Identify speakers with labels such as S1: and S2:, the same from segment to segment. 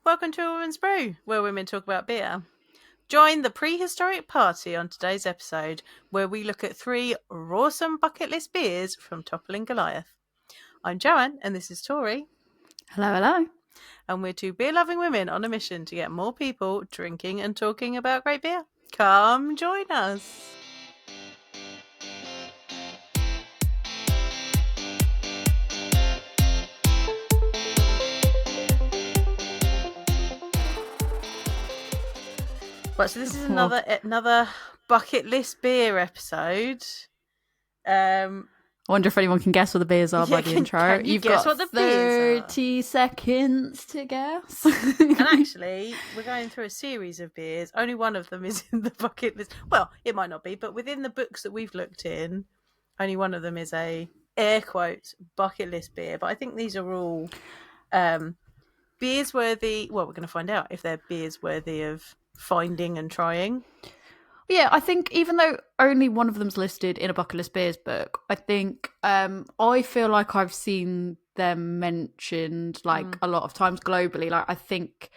S1: Welcome to A Woman's Brew, where women talk about beer. Join the prehistoric party on today's episode, where we look at 3 wholesome bucket list beers from Toppling Goliath. I'm Joanne, and this is Tori.
S2: Hello, hello.
S1: And we're 2 beer-loving women on a mission to get more people drinking and talking about great beer. Come join us. Right, so this is another bucket list beer episode.
S2: I wonder if anyone can guess what the beers are by the intro.
S1: You've got what the
S2: 30 seconds to guess.
S1: And actually, we're going through a series of beers. Only one of them is in the bucket list. Well, it might not be, but within the books that we've looked in, only one of them is a air quotes bucket list beer. But I think these are all beers worthy. Well, we're going to find out if they're beers worthy of finding and trying.
S2: Yeah, I think even though only one of them's listed in a bucket list beers book, I think I feel like I've seen them mentioned a lot of times globally. Like, I think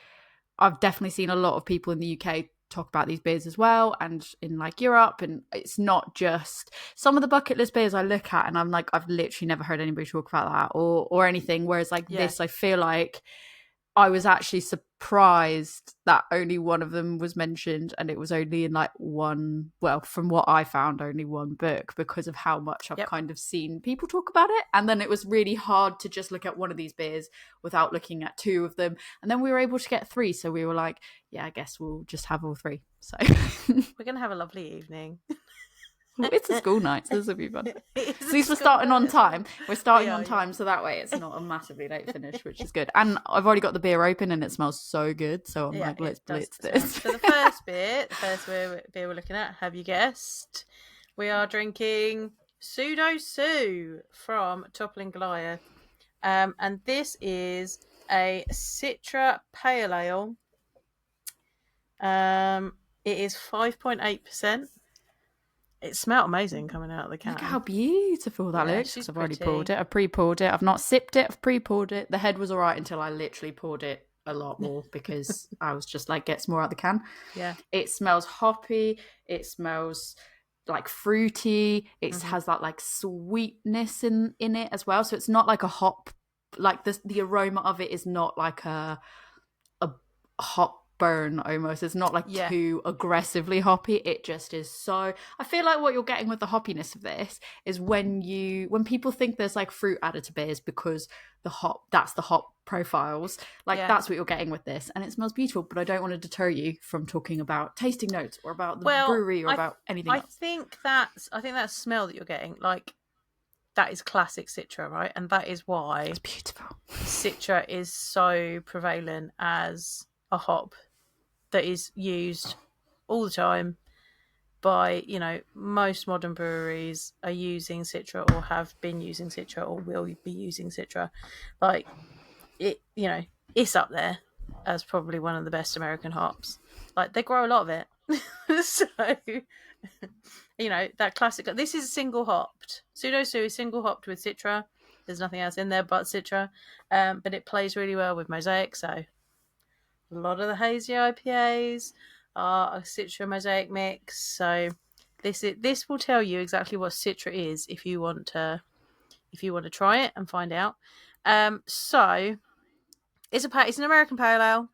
S2: I've definitely seen a lot of people in the UK talk about these beers as well, and in Europe. And it's not just some of the bucket list beers I look at and I'm like, I've literally never heard anybody talk about that or anything. Whereas this, I feel like I was actually surprised that only one of them was mentioned, and it was only in one, well, from what I found, only one book, because of how much I've kind of seen people talk about it. And then it was really hard to just look at one of these beers without looking at 2 of them. And then we were able to get 3. So we were like, yeah, I guess we'll just have all 3. So
S1: we're going to have a lovely evening.
S2: It's a school night, so this will be fun. At least we're starting on time. We're starting on time, so that way it's not a massively late finish, which is good. And I've already got the beer open and it smells so good, so I'm let's blitz this.
S1: So the first beer we're looking at, have you guessed? We are drinking Pseudo Sue from Toppling Goliath. And this is a Citra Pale Ale. It is 5.8%. It smelled amazing coming out of the can.
S2: Look how beautiful that looks. Because I've already poured it. I pre-poured it. I've not sipped it. I've pre-poured it. The head was all right until I literally poured it a lot more because I was just like, get some more out of the can.
S1: Yeah.
S2: It smells hoppy. It smells fruity. It has that sweetness in it as well. So it's not like a hop. The aroma of it is not like a hop burn almost. It's not too aggressively hoppy. It just is. So I feel like what you're getting with the hoppiness of this is when people think there's fruit added to beers because that's the hop profiles, that's what you're getting with this, and it smells beautiful. But I don't want to deter you from talking about tasting notes or about the brewery or about anything else.
S1: I think that smell that you're getting, that is classic Citra, right? And that is why
S2: it's beautiful.
S1: Citra is so prevalent as a hop that is used all the time by, most modern breweries are using Citra or have been using Citra or will be using Citra. It's up there as probably one of the best American hops. They grow a lot of it. So, that classic. This is single hopped. Pseudo Sue is single hopped with Citra. There's nothing else in there but Citra. But it plays really well with Mosaic, so a lot of the hazy IPAs are a Citra Mosaic mix. So this will tell you exactly what Citra is if you want to try it and find out. So it's an American pale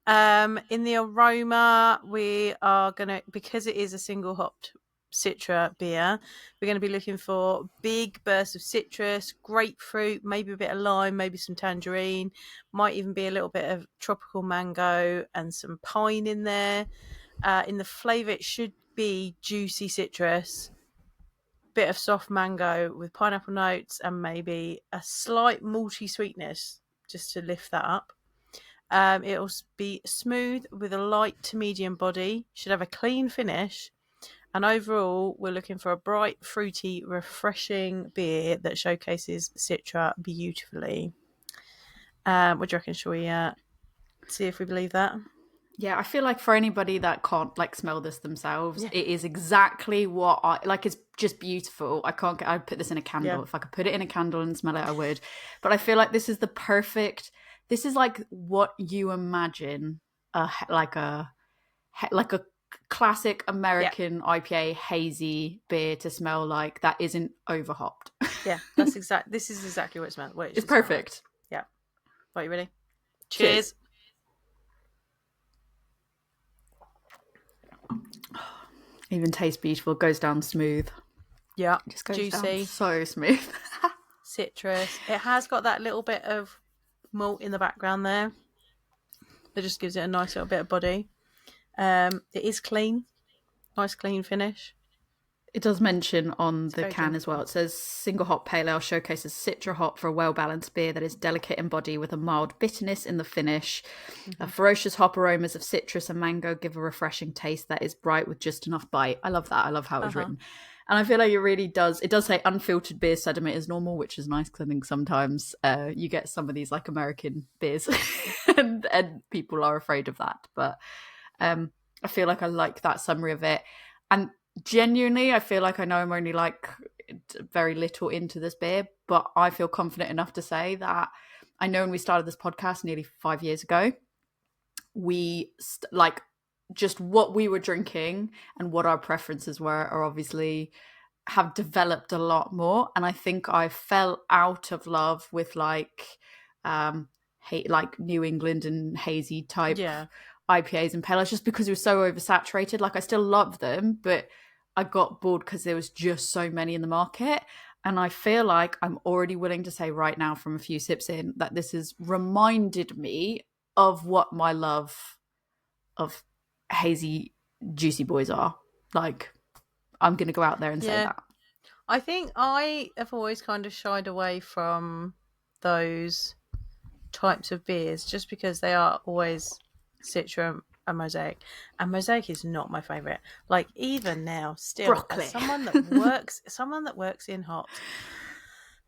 S1: ale. In the aroma, we are gonna, because it is a single hopped Citra beer, we're going to be looking for big bursts of citrus, grapefruit, maybe a bit of lime, maybe some tangerine, might even be a little bit of tropical mango and some pine in there. In the flavour, it should be juicy citrus, bit of soft mango with pineapple notes, and maybe a slight malty sweetness just to lift that up. It'll be smooth with a light to medium body, should have a clean finish. And overall, we're looking for a bright, fruity, refreshing beer that showcases Citra beautifully. What do you reckon? Shall we see if we believe that?
S2: Yeah, I feel like for anybody that can't smell this themselves, it is exactly what I like. It's just beautiful. I'd put this in a candle. Yeah. If I could put it in a candle and smell it, I would. But I feel like this is the perfect this is like what you imagine like a classic American IPA hazy beer to smell like that isn't over hopped.
S1: Yeah, this is exactly what it smells.
S2: It's perfect.
S1: Like. Yeah. Right, you ready? Cheers.
S2: Even tastes beautiful, goes down smooth.
S1: Yeah,
S2: it just goes
S1: juicy,
S2: down so smooth.
S1: Citrus. It has got that little bit of malt in the background there. That just gives it a nice little bit of body. It is clean, nice clean finish.
S2: It does mention on the can as well. It says single hop pale ale showcases Citra hop for a well-balanced beer that is delicate in body with a mild bitterness in the finish. Ferocious hop aromas of citrus and mango give a refreshing taste that is bright with just enough bite. I love that. I love how it was written. And I feel like it really does. It does say unfiltered beer sediment is normal, which is nice because I think sometimes you get some of these like American beers and people are afraid of that. But I feel like I like that summary of it. And genuinely, I feel like I know I'm only like very little into this beer, but I feel confident enough to say that I know when we started this podcast nearly 5 years ago, we like just what we were drinking and what our preferences were are obviously have developed a lot more. And I think I fell out of love with like New England and hazy type IPAs and pale ales just because it was so oversaturated. Like I still love them, but I got bored because there was just so many in the market. And I feel like I'm already willing to say right now from a few sips in that this has reminded me of what my love of hazy juicy boys are. Like I'm going to go out there and say that.
S1: I think I have always kind of shied away from those types of beers just because they are always Citra and Mosaic, and Mosaic is not my favorite. Like even now, still, as someone that works in hops,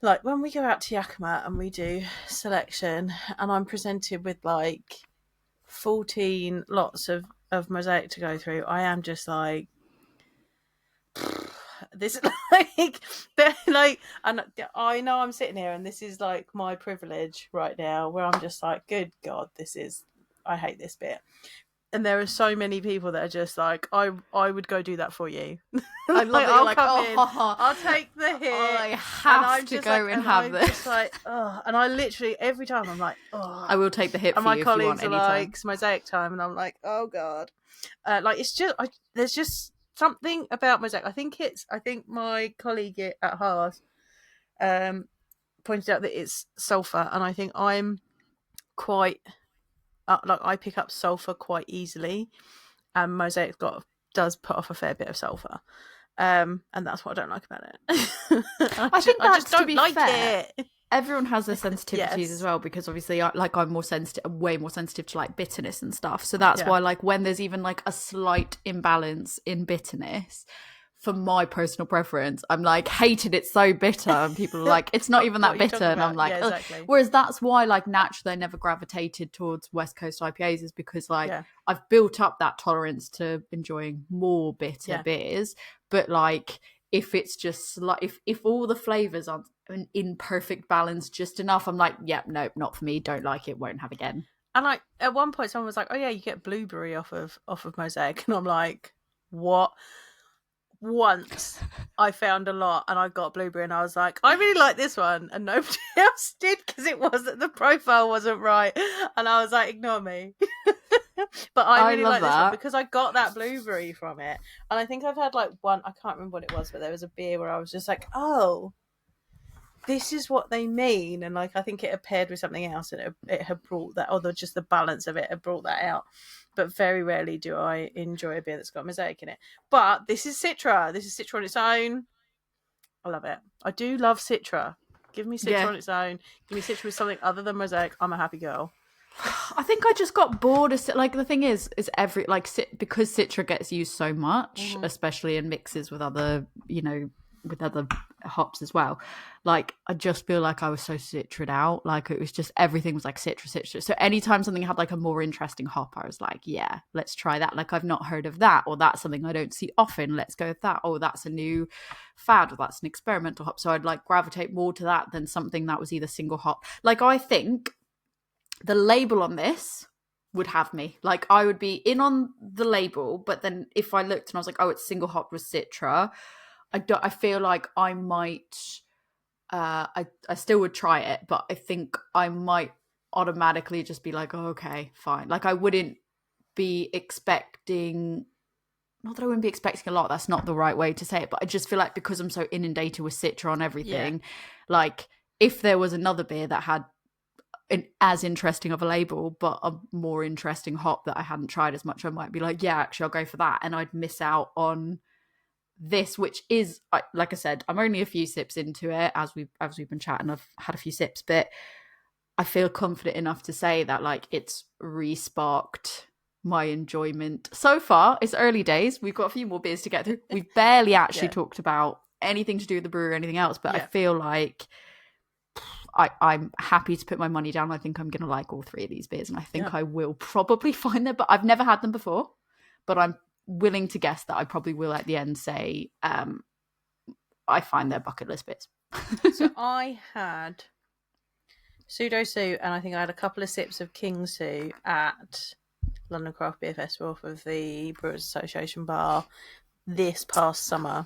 S1: like when we go out to Yakima and we do selection, and I'm presented with like 14 lots of Mosaic to go through, I am just like, this like they're like, and I know I'm sitting here and this is like my privilege right now where I'm just like, good God, I hate this bit. And there are so many people that are just like, I would go do that for you.
S2: I love
S1: I'll come in, I'll take the hit.
S2: I have to go and have this.
S1: Just like, and I literally every time I'm like,
S2: I will take the hit for you.
S1: And my colleagues are like, Mosaic time, and I'm like, oh God, like it's just there's just something about Mosaic. I think my colleague at Haas pointed out that it's sulfur, and I think I'm quite. Like I pick up sulfur quite easily, and Mosaic does put off a fair bit of sulfur, and that's what I don't like about it. I just don't like it.
S2: Everyone has their sensitivities as well, because obviously I'm way more sensitive to like bitterness and stuff. So that's why like when there's even like a slight imbalance in bitterness, for my personal preference, I'm like, hated it so bitter, and people are like, it's not even that bitter, and I'm like, exactly. Whereas that's why like naturally I never gravitated towards West Coast IPAs, is because like I've built up that tolerance to enjoying more bitter beers, but like if it's just like if all the flavors are in perfect balance just enough, I'm like, nope, not for me, don't like it, won't have again.
S1: And like at one point someone was like, oh yeah, you get blueberry off of Mosaic, and I'm like, what? Once I found a lot and I got blueberry, and I was like, I really like this one, and nobody else did because the profile wasn't right, and I was like, ignore me. But I really like this one because I got that blueberry from it, and I think I've had like one, I can't remember what it was, but there was a beer where I was just like, oh, this is what they mean, and like I think it had paired with something else, and it had brought that, or just the balance of it had brought that out. But very rarely do I enjoy a beer that's got Mosaic in it. But this is Citra. This is Citra on its own. I love it. I do love Citra. Give me Citra on its own. Give me Citra with something other than Mosaic. I'm a happy girl.
S2: I think I just got bored of like the thing is because Citra gets used so much, especially in mixes with other hops as well. Like I just feel like I was so citrused out. Like it was just everything was like citrus. So anytime something had like a more interesting hop, I was like, yeah, let's try that. Like I've not heard of that, or that's something I don't see often. Let's go with that. Oh, that's a new fad, or that's an experimental hop. So I'd like gravitate more to that than something that was either single hop. Like I think the label on this would have me. Like, I would be in on the label, but then if I looked and I was like, oh, it's single hopped with Citra, I feel like I might, I still would try it, but I think I might automatically just be like, oh, okay, fine. Like, I wouldn't be expecting, not that I wouldn't be expecting a lot, that's not the right way to say it, but I just feel like because I'm so inundated with Citra on everything, like, if there was another beer that had an as interesting of a label but a more interesting hop that I hadn't tried as much, I might be like, yeah, actually I'll go for that, and I'd miss out on this, which is, like I said, I'm only a few sips into it as we've been chatting. I've had a few sips, but I feel confident enough to say that, like, it's re-sparked my enjoyment. So far, it's early days. We've got a few more beers to get through. We've barely actually talked about anything to do with the brewery or anything else, but I feel like I'm happy to put my money down. I think I'm going to like all three of these beers, and I think I will probably find them, but I've never had them before, but I'm willing to guess that I probably will at the end say I find their bucket list beers.
S1: So I had Pseudo Sue, and I think I had a couple of sips of King Sue at London Craft Beer Festival off of the Brewers Association bar this past summer.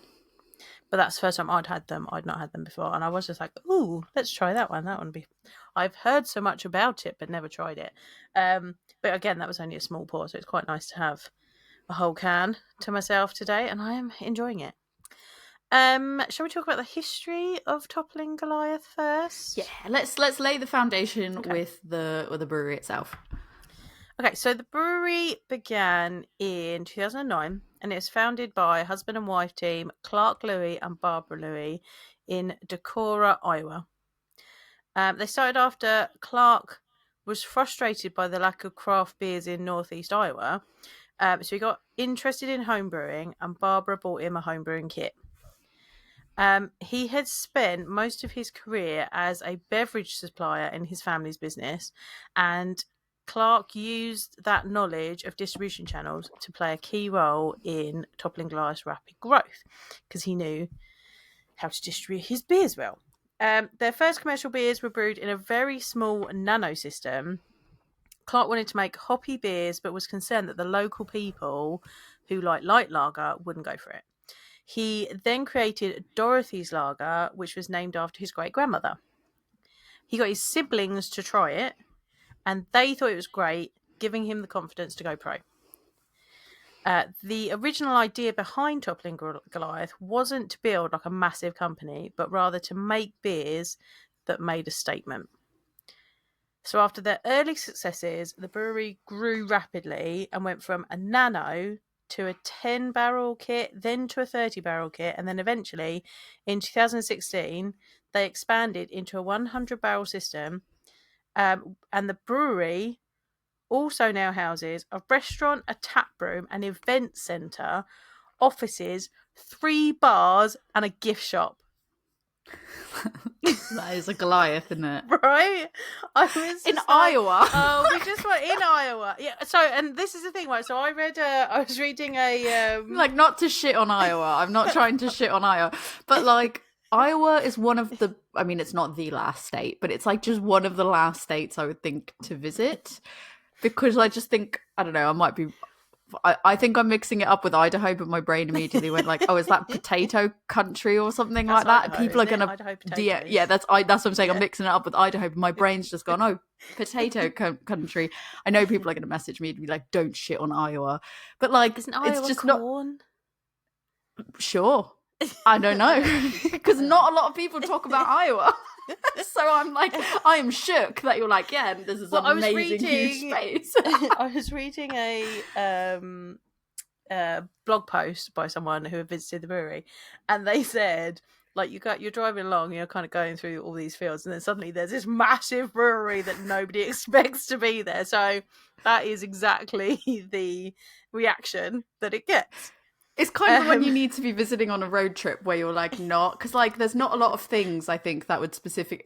S1: But that's the first time I'd had them. I'd not had them before. And I was just like, ooh, let's try that one. That one be... I've heard so much about it, but never tried it. But again, that was only a small pour, so it's quite nice to have a whole can to myself today, and I am enjoying it. Shall we talk about the history of Toppling Goliath first?
S2: Yeah, let's lay the foundation with the brewery itself.
S1: Okay, so the brewery began in 2009, and it was founded by husband and wife team Clark Louie and Barbara Louie in Decorah, Iowa. They started after Clark was frustrated by the lack of craft beers in northeast Iowa, so he got interested in homebrewing, and Barbara bought him a homebrewing kit. He had spent most of his career as a beverage supplier in his family's business, and Clark used that knowledge of distribution channels to play a key role in Toppling Goliath's rapid growth, because he knew how to distribute his beers well. Their first commercial beers were brewed in a very small nano system. Clark wanted to make hoppy beers, but was concerned that the local people who like light lager wouldn't go for it. He then created Dorothy's Lager, which was named after his great-grandmother. He got his siblings to try it, and they thought it was great, giving him the confidence to go pro. The original idea behind Toppling Goliath wasn't to build like a massive company, but rather to make beers that made a statement. So after their early successes, the brewery grew rapidly and went from a nano to a 10-barrel kit, then to a 30-barrel kit, and then eventually, in 2016, they expanded into a 100-barrel system. And the brewery also now houses a restaurant, a tap room, an event centre, offices, 3 bars, and a gift shop.
S2: That is a Goliath, isn't it?
S1: Right? I was
S2: in Iowa.
S1: Oh, we just were in Iowa. Yeah. So, and this is the thing, right? So I was reading a
S2: like, not to shit on Iowa. I'm not trying to shit on Iowa, but like, Iowa is one of the, I mean, it's not the last state, but it's like just one of the last states I would think to visit, because I just think, I don't know, I think I'm mixing it up with Idaho, but my brain immediately went like, oh, is that potato country or something like that?
S1: Idaho,
S2: people are going to, yeah, that's what I'm saying. I'm mixing it up with Idaho, but my brain's just gone, oh, potato country. I know people are going to message me and be like, don't shit on Iowa. But like,
S1: isn't Iowa
S2: it's just
S1: corn?
S2: Not sure. I don't know, because not a lot of people talk about Iowa. So I'm like, I am shook that you're like, yeah, this is an amazing huge space.
S1: I was reading a blog post by someone who had visited the brewery, and they said, like, you're driving along, you're kind of going through all these fields, and then suddenly there's this massive brewery that nobody expects to be there. So that is exactly the reaction that it gets.
S2: It's kind of when you need to be visiting on a road trip where you're like, not, because like there's not a lot of things I think that would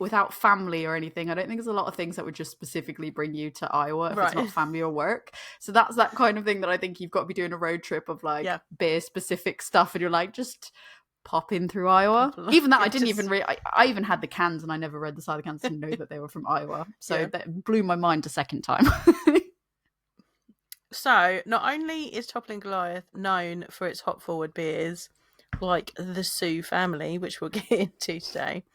S2: without family or anything. I don't think there's a lot of things that would just specifically bring you to Iowa if it's not family or work. So that's that kind of thing that I think you've got to be doing a road trip of like beer specific stuff, and you're like, just popping through Iowa.
S1: Pop along.
S2: Even that, I
S1: It
S2: didn't
S1: just-
S2: even read. I even had the cans, and I never read the side of the cans to know that they were from Iowa. So
S1: Yeah.
S2: that blew my mind a second time.
S1: So, not only is Toppling Goliath known for its hop forward beers, like the Sue family, which we'll get into today,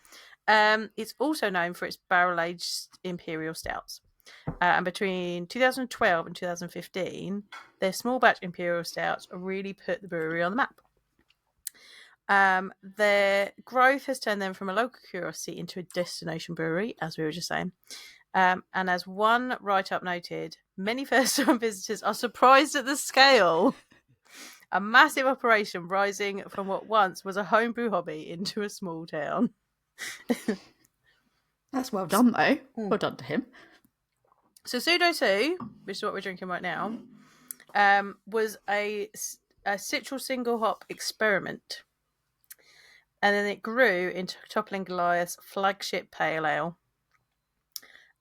S1: it's also known for its barrel aged imperial stouts. And between 2012 and 2015, their small batch imperial stouts really put the brewery on the map. Their growth has turned them from a local curiosity into a destination brewery, as we were just saying. And as one write-up noted, many first-time visitors are surprised at the scale. A massive operation rising from what once was a homebrew hobby into a small town.
S2: That's well done, though. Well done to him.
S1: So Pseudo Sue, which is what we're drinking right now, was a citral single hop experiment. And then it grew into Toppling Goliath's flagship pale ale.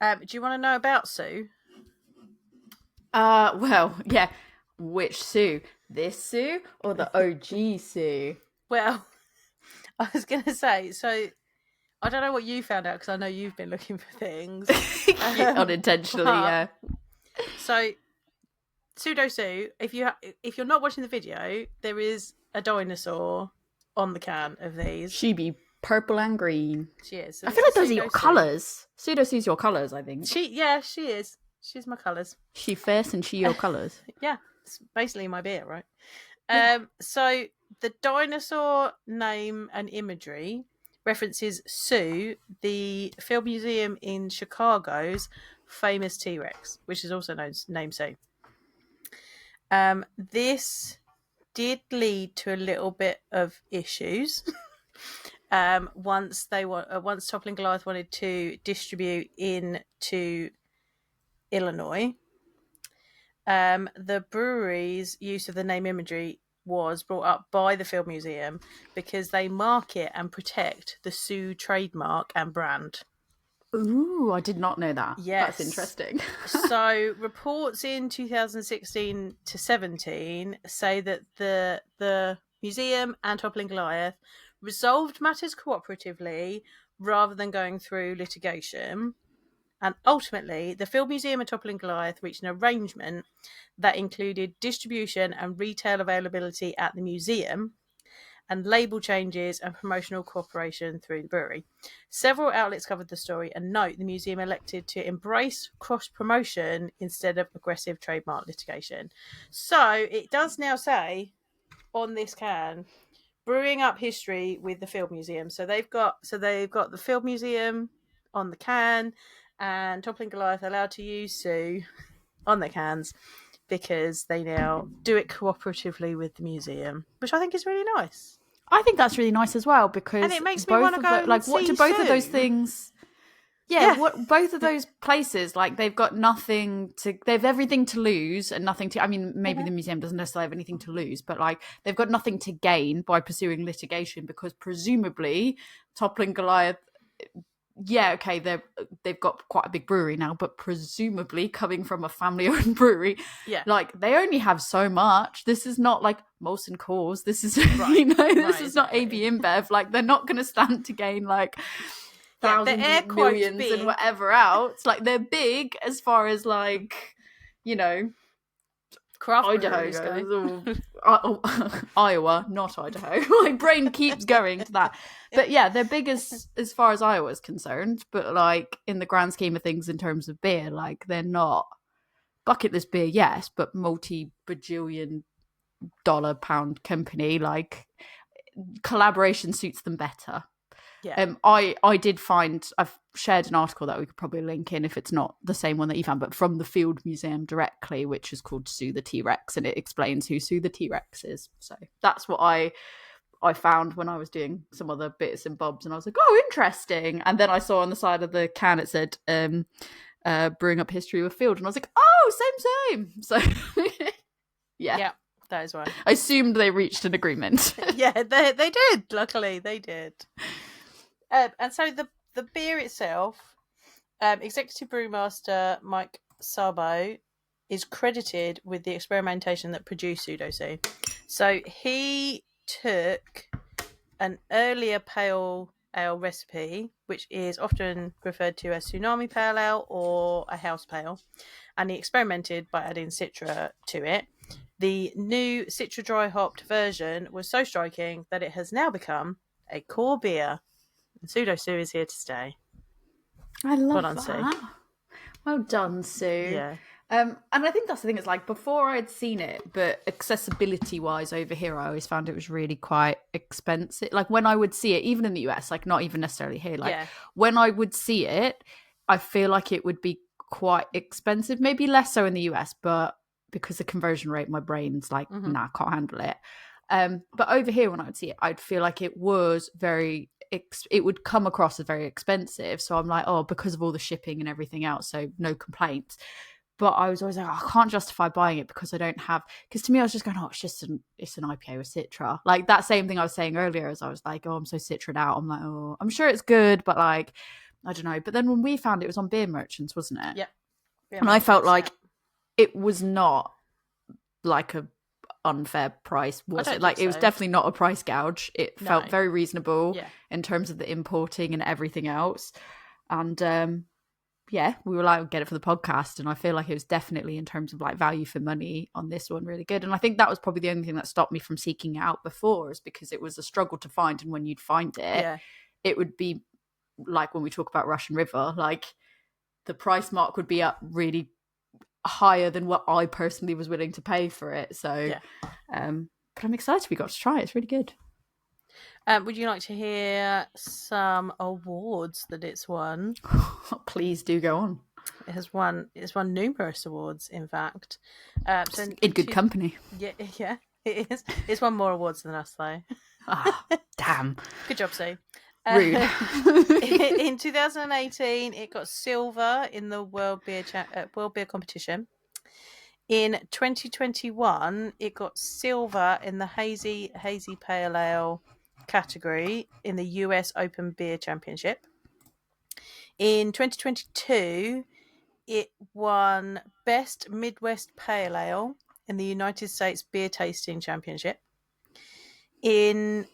S1: Do you want to know about Sue?
S2: Well, yeah. Which Sue? This Sue or the OG Sue?
S1: Well, I was going to say, so I don't know what you found out because I know you've been looking for things.
S2: Unintentionally, yeah.
S1: So, Pseudo Sue, if you're not watching the video, there is a dinosaur on the can of these.
S2: She be purple and green.
S1: She is. So
S2: I feel like those are
S1: Pseudo
S2: your
S1: Sue.
S2: colours. Pseudo Sue's your colours, I think.
S1: She is. She's my colours.
S2: She fierce and she your colours.
S1: Yeah, it's basically my beer, right? So the dinosaur name and imagery references Sue, the film museum in Chicago's famous T-Rex, which is also named Sue. This did lead to a little bit of issues. Once Toppling Goliath wanted to distribute into Illinois, the brewery's use of the name imagery was brought up by the Field Museum because they market and protect the Sue trademark and brand.
S2: Ooh, I did not know that.
S1: Yes.
S2: That's interesting.
S1: So reports in 2016 to 17 say that the museum and Toppling Goliath resolved matters cooperatively rather than going through litigation. And ultimately, the Field Museum and Toppling Goliath reached an arrangement that included distribution and retail availability at the museum and label changes and promotional cooperation through the brewery. Several outlets covered the story and note the museum elected to embrace cross-promotion instead of aggressive trademark litigation. So it does now say on this can, brewing up history with the Field Museum. So they've got the Field Museum on the can, and Toppling Goliath allowed to use Sue on their cans because they now do it cooperatively with the museum, which I think is really nice.
S2: I think that's really nice as well because
S1: And it makes me want to go and
S2: what
S1: see
S2: do both of those
S1: Sue.
S2: things?
S1: Yeah.
S2: What both of those places, like they've everything to lose and nothing to. I mean, maybe the museum doesn't necessarily have anything to lose, but like they've got nothing to gain by pursuing litigation because presumably Toppling Goliath. Yeah, okay, they've got quite a big brewery now, but presumably coming from a family-owned brewery, like they only have so much. This is not like Molson Coors. This is this is not AB InBev. Like they're not going to stand to gain like thousands and millions
S1: big.
S2: and whatever else. Like they're big as far as like
S1: Craft
S2: Idaho
S1: breweries
S2: goes, Iowa, not Idaho. My brain keeps going to that. But yeah, they're big as far as Iowa's concerned. But like in the grand scheme of things, in terms of beer, like they're not bucket list beer, yes, but multi-bajillion dollar pound company. Like collaboration suits them better.
S1: Yeah.
S2: I did find, I've shared an article that we could probably link in if it's not the same one that you found, but from the Field Museum directly, which is called Sue the T-Rex, and it explains who Sue the T-Rex is. So that's what I found when I was doing some other bits and bobs, and I was like, oh, interesting. And then I saw on the side of the can it said brewing up history with Field, and I was like, oh, same. So yeah,
S1: that is right.
S2: I assumed they reached an agreement.
S1: Yeah, they did. Luckily, they did. And so the beer itself, executive brewmaster Mike Sabo is credited with the experimentation that produced Pseudo Sue. So he took an earlier pale ale recipe, which is often referred to as tsunami pale ale or a house pale, and he experimented by adding Citra to it. The new Citra dry hopped version was so striking that it has now become a core beer. And Pseudo Sue is here to stay.
S2: I love
S1: Well done,
S2: that.
S1: Sue.
S2: Well done, Sue.
S1: Yeah.
S2: And I think that's the thing. It's like before I had seen it, but accessibility wise over here, I always found it was really quite expensive. Like when I would see it, even in the US, like not even necessarily here, like when I would see it, I feel like it would be quite expensive. Maybe less so in the US, but because the conversion rate, my brain's like, nah, can't handle it. But over here, when I would see it, I'd feel like it was very. It would come across as very expensive. So I'm like, oh, because of all the shipping and everything else, so no complaints. But I was always like, oh, I can't justify buying it because I don't have. Because to me, I was just going, oh, it's an IPA with Citra. Like that same thing I was saying earlier, as I was like, oh, I'm so Citra'd out. I'm like, oh, I'm sure it's good, but like, I don't know. But then when we found it was on Beer Merchants, wasn't it?
S1: Yep.
S2: And I felt like it was not like a unfair price, was it? Like it was definitely not a price gouge. It felt very reasonable in terms of the importing and everything else. And we were like, get it for the podcast, and I feel like it was definitely in terms of like value for money on this one really good. And I think that was probably the only thing that stopped me from seeking it out before, is because it was a struggle to find, and when you'd find it, it would be like when we talk about Russian River, like the price mark would be up really higher than what I personally was willing to pay for it. So but I'm excited we got to try it. It's really good.
S1: Would you like to hear some awards that it's won?
S2: Please do, go on.
S1: It's won numerous awards, in fact.
S2: So in good company.
S1: Yeah, it is. It's won more awards than us, though.
S2: Oh, damn.
S1: Good job, Sue.
S2: Rude.
S1: In 2018, it got silver in the World Beer competition. In 2021, it got silver in the hazy pale ale category in the US Open Beer Championship. In 2022, it won Best Midwest Pale Ale in the United States Beer Tasting Championship. In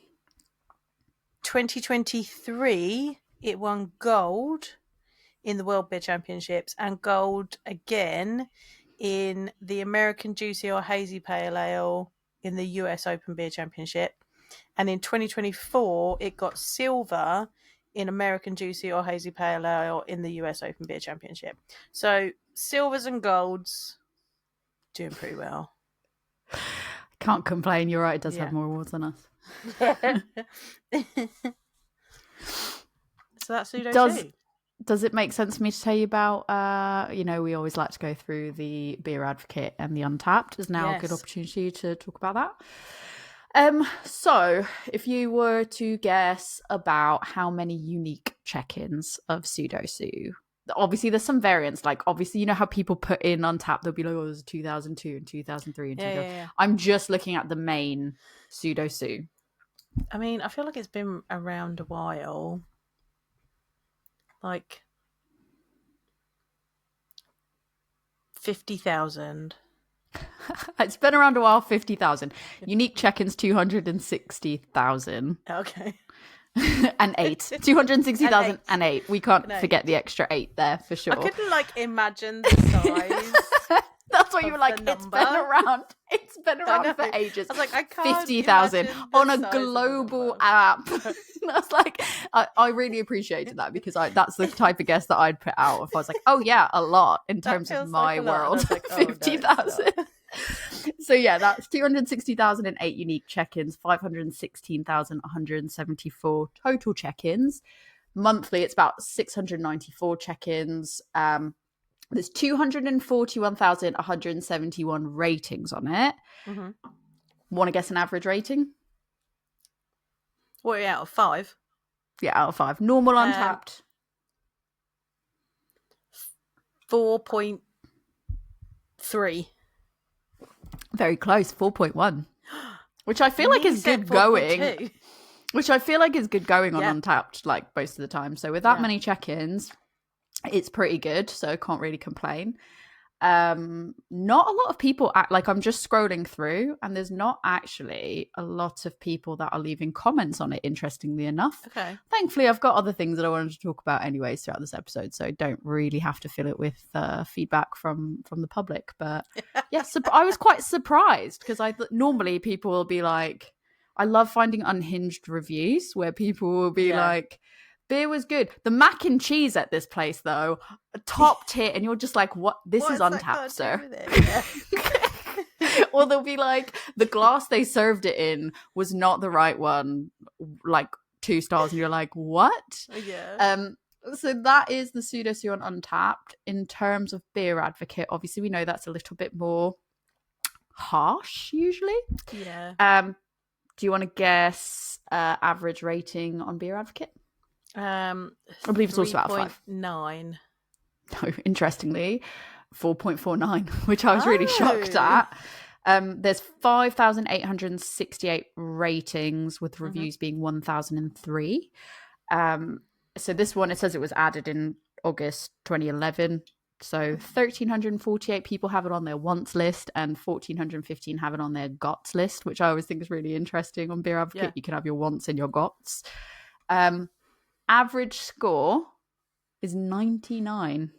S1: 2023, it won gold in the World Beer Championships and gold again in the American Juicy or Hazy Pale Ale in the US Open Beer Championship. And in 2024, it got silver in American Juicy or Hazy Pale Ale in the US Open Beer Championship. So silvers and golds, doing pretty well.
S2: Can't complain. You're right. It does have more awards than us.
S1: So that's Pseudo Sue.
S2: Does it make sense for me to tell you about, we always like to go through the Beer Advocate and the Untappd. Is now a good opportunity to talk about that. So if you were to guess about how many unique check-ins of Pseudo Sue, obviously there's some variants. Like obviously, you know how people put in Untappd, they'll be like, oh, there's 2002 and 2003 and 2000. Yeah. I'm just looking at the main Pseudo Sue.
S1: I mean, I feel like it's been around a while. Like 50,000.
S2: It's been around a while. 50,000 unique check-ins. 260,000.
S1: Okay.
S2: And 8. 260,000 and 8. We can't forget the extra 8 there for sure.
S1: I couldn't imagine the size.
S2: That's what you were like. It's been around. It's been around for ages.
S1: I was like, I can't
S2: 50,000 on a global app. I was like, I really appreciated that because that's the type of guess that I'd put out if I was like, oh yeah, a lot in terms of my world. Like, 50,000. So yeah, that's 260,008 unique check-ins, 516,174 total check-ins. Monthly, it's about 694 check-ins. There's 241,171 ratings on it. Mm-hmm. Want to guess an average rating?
S1: What are you out of 5?
S2: Yeah, out of 5. Normal, Untappd.
S1: 4.3.
S2: Very close, 4.1. Which I feel like is good going. Which I feel like is good going on Untappd, like most of the time. So with that many check-ins, it's pretty good, so I can't really complain. Not a lot of people like, I'm just scrolling through and there's not actually a lot of people that are leaving comments on it, interestingly enough.
S1: Okay.
S2: Thankfully, I've got other things that I wanted to talk about anyways throughout this episode, so I don't really have to fill it with feedback from the public. But yeah, so I was quite surprised because normally people will be like, I love finding unhinged reviews where people will be like, beer was good. The mac and cheese at this place, though, top tier, and you're just like, "What? This is Untappd, sir." Yeah. Or they'll be like, the glass they served it in was not the right one, like 2 stars, and you're like, "What?"
S1: Yeah.
S2: So that is the Pseudo Sue on Untappd. In terms of beer advocate, obviously we know that's a little bit more harsh usually.
S1: Yeah.
S2: Do you want to guess average rating on beer advocate? I believe it's also about 5.
S1: 9.
S2: No, interestingly, 4.49, which I was really shocked at. There's 5,868 ratings, with reviews being 1,003. So this one, it says it was added in August 2011. So 1,348 people have it on their wants list and 1,415 have it on their gots list, which I always think is really interesting on Beer Advocate. Yeah. You can have your wants and your gots. Average score is 99.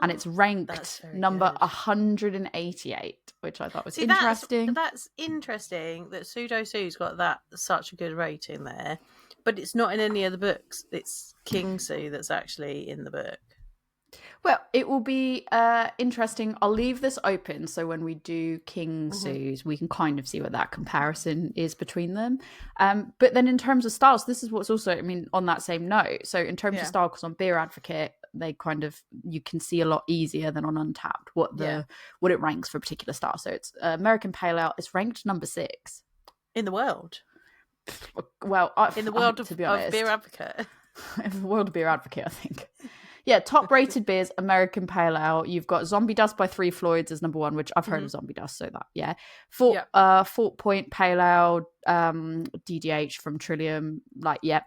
S2: And it's ranked number 188, which I thought was interesting.
S1: That's interesting that Pseudo Sue's got such a good rating there, but it's not in any of the books. It's King Sue that's actually in the book.
S2: Well, it will be interesting. I'll leave this open so when we do King Sue's, we can kind of see what that comparison is between them. But then in terms of styles, this is what's also, I mean, on that same note. So in terms of style, because on Beer Advocate, they kind of, you can see a lot easier than on Untappd what it ranks for a particular style. So it's American Pale Ale. It's ranked number 6
S1: in the world.
S2: Well,
S1: in the world of Beer Advocate.
S2: In the world of Beer Advocate, I think. Yeah, top rated beers, American Pale Ale. You've got Zombie Dust by 3 Floyds as number 1, which I've heard of Zombie Dust, so that, Fort Point Pale Ale, DDH from Trillium,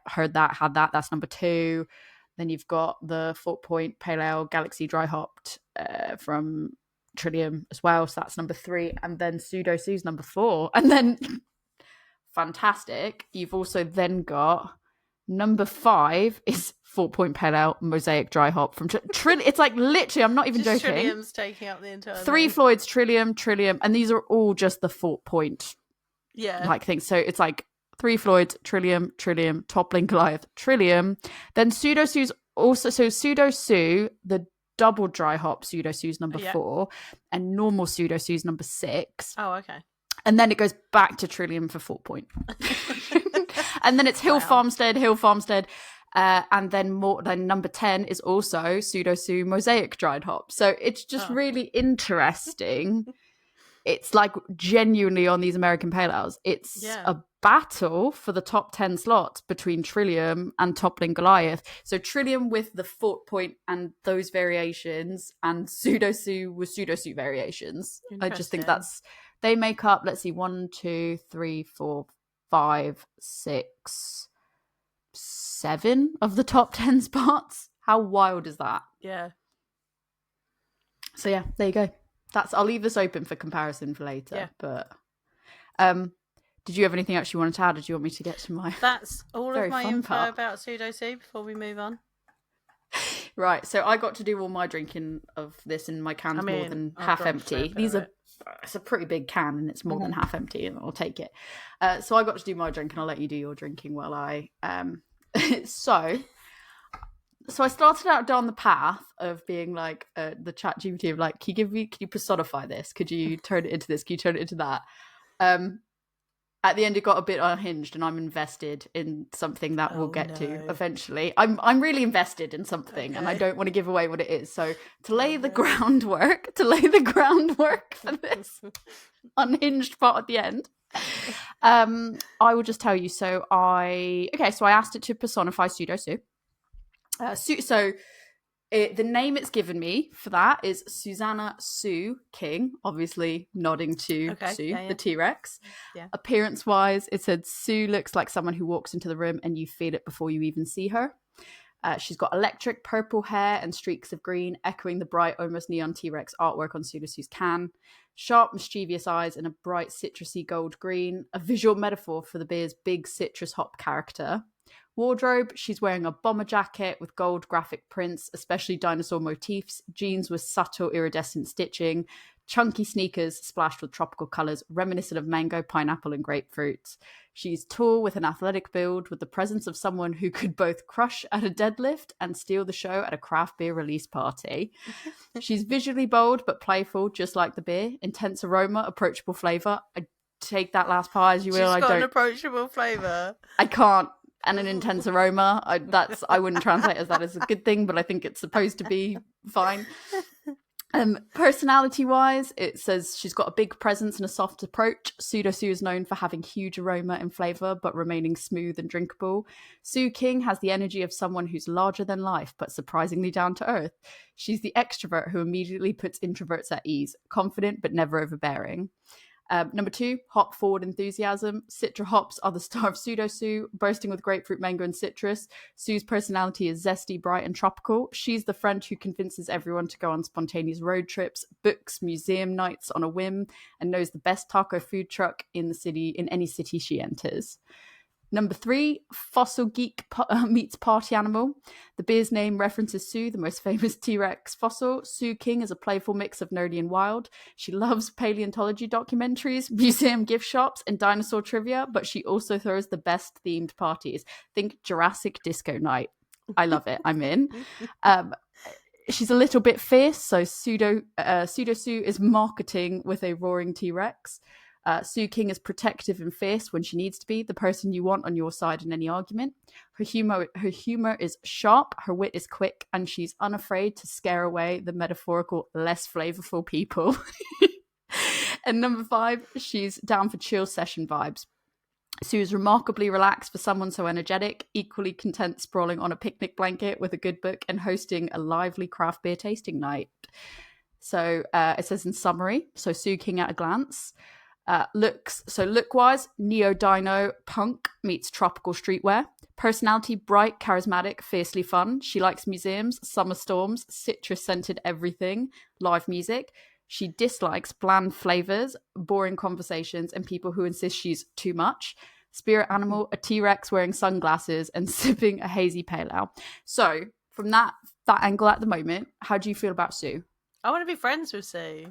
S2: heard that, had that, that's number 2. Then you've got the Fort Point Pale Ale Galaxy Dry Hopped from Trillium as well, so that's number 3. And then Pseudo Sue's number 4. And then, fantastic, you've also then got number 5 is Fort Point Pale Ale Mosaic Dry Hop from Trillium. It's like literally, I'm not even joking.
S1: Trillium's taking up the entire
S2: 3 Floyds, Trillium, and these are all just the Fort Point things. So it's like 3 Floyds, Trillium, Toppling Goliath, Trillium. Then Pseudo Sue's also, so Pseudo Sue, the double dry hop Pseudo Sue's number 4, and normal Pseudo Sue's number 6.
S1: Oh, okay.
S2: And then it goes back to Trillium for Fort Point. And then it's Hill Farmstead. And then number 10 is also Pseudo Sue Mosaic Dried Hop. So it's just really interesting. It's like genuinely on these American Pale Ales. It's a battle for the top 10 slots between Trillium and Toppling Goliath. So Trillium with the Fort Point and those variations, and Pseudo Sue with Pseudo Sue variations. I just think they make up, let's see, 1, 2, 3, 4, 5, 6, 7 of the top 10 spots. How wild is that?
S1: Yeah.
S2: So yeah, there you go. I'll leave this open for comparison for later. Yeah. But did you have anything else you wanted to add? Or do you want me to get to my
S1: That's all of my info about Pseudo Sue before we move on?
S2: Right, so I got to do all my drinking of this, and my can's more than half empty. It's a pretty big can, and it's more than half empty, and I'll take it. So I got to do my drink, and I'll let you do your drinking while I So I started out down the path of being like the chat GPT of like, can you personify this? Could you turn it into this? Can you turn it into that? At the end, it got a bit unhinged, and I'm invested in something that we'll get to eventually. I'm really invested in something, and I don't want to give away what it is. So to lay the groundwork for this unhinged part at the end, I will just tell you. So I asked it to personify Pseudo Sue. The name it's given me for that is Susanna Sue King, obviously nodding to Sue, the T-Rex. Yeah. Appearance-wise, it said Sue looks like someone who walks into the room and you feel it before you even see her. She's got electric purple hair and streaks of green, echoing the bright, almost neon T-Rex artwork on Pseudo Sue's can. Sharp, mischievous eyes and a bright citrusy gold green, a visual metaphor for the beer's big citrus hop character. Wardrobe, she's wearing a bomber jacket with gold graphic prints, especially dinosaur motifs, jeans with subtle iridescent stitching, chunky sneakers splashed with tropical colours reminiscent of mango, pineapple and grapefruits. She's tall with an athletic build with the presence of someone who could both crush at a deadlift and steal the show at a craft beer release party. She's visually bold but playful, just like the beer. Intense aroma, approachable flavour. I take that last part as you will.
S1: She's got an approachable flavour.
S2: I can't. And an intense aroma. I wouldn't translate as that as a good thing, but I think it's supposed to be fine. Personality-wise, it says she's got a big presence and a soft approach. Pseudo Sue is known for having huge aroma and flavour, but remaining smooth and drinkable. Sue King has the energy of someone who's larger than life, but surprisingly down to earth. She's the extrovert who immediately puts introverts at ease, confident but never overbearing. Number 2, hop forward enthusiasm. Citra hops are the star of Pseudo Sue, bursting with grapefruit, mango, and citrus. Sue's personality is zesty, bright, and tropical. She's the friend who convinces everyone to go on spontaneous road trips, books museum nights on a whim, and knows the best taco food truck in the city, in any city she enters. Number 3, fossil geek meets party animal. The beer's name references Sue, the most famous T-Rex fossil. Sue King is a playful mix of nerdy and wild. She loves paleontology documentaries, museum gift shops, and dinosaur trivia, but she also throws the best themed parties. Think Jurassic Disco Night. I love it. I'm in. She's a little bit fierce, so Pseudo Sue is marketing with a roaring T-Rex. Sue King is protective and fierce when she needs to be, the person you want on your side in any argument. Her humor is sharp, her wit is quick, and she's unafraid to scare away the metaphorical, less flavorful people. And number 5, she's down for chill session vibes. Sue is remarkably relaxed for someone so energetic, equally content sprawling on a picnic blanket with a good book and hosting a lively craft beer tasting night. So it says in summary, so Sue King at a glance. Look-wise, neo-dino punk meets tropical streetwear. Personality, bright, charismatic, fiercely fun. She likes museums, summer storms, citrus-scented everything, live music. She dislikes bland flavours, boring conversations, and people who insist she's too much. Spirit animal, a T-Rex wearing sunglasses and sipping a hazy pale ale. So, from that angle at the moment, how do you feel about Sue?
S1: I want to be friends with Sue.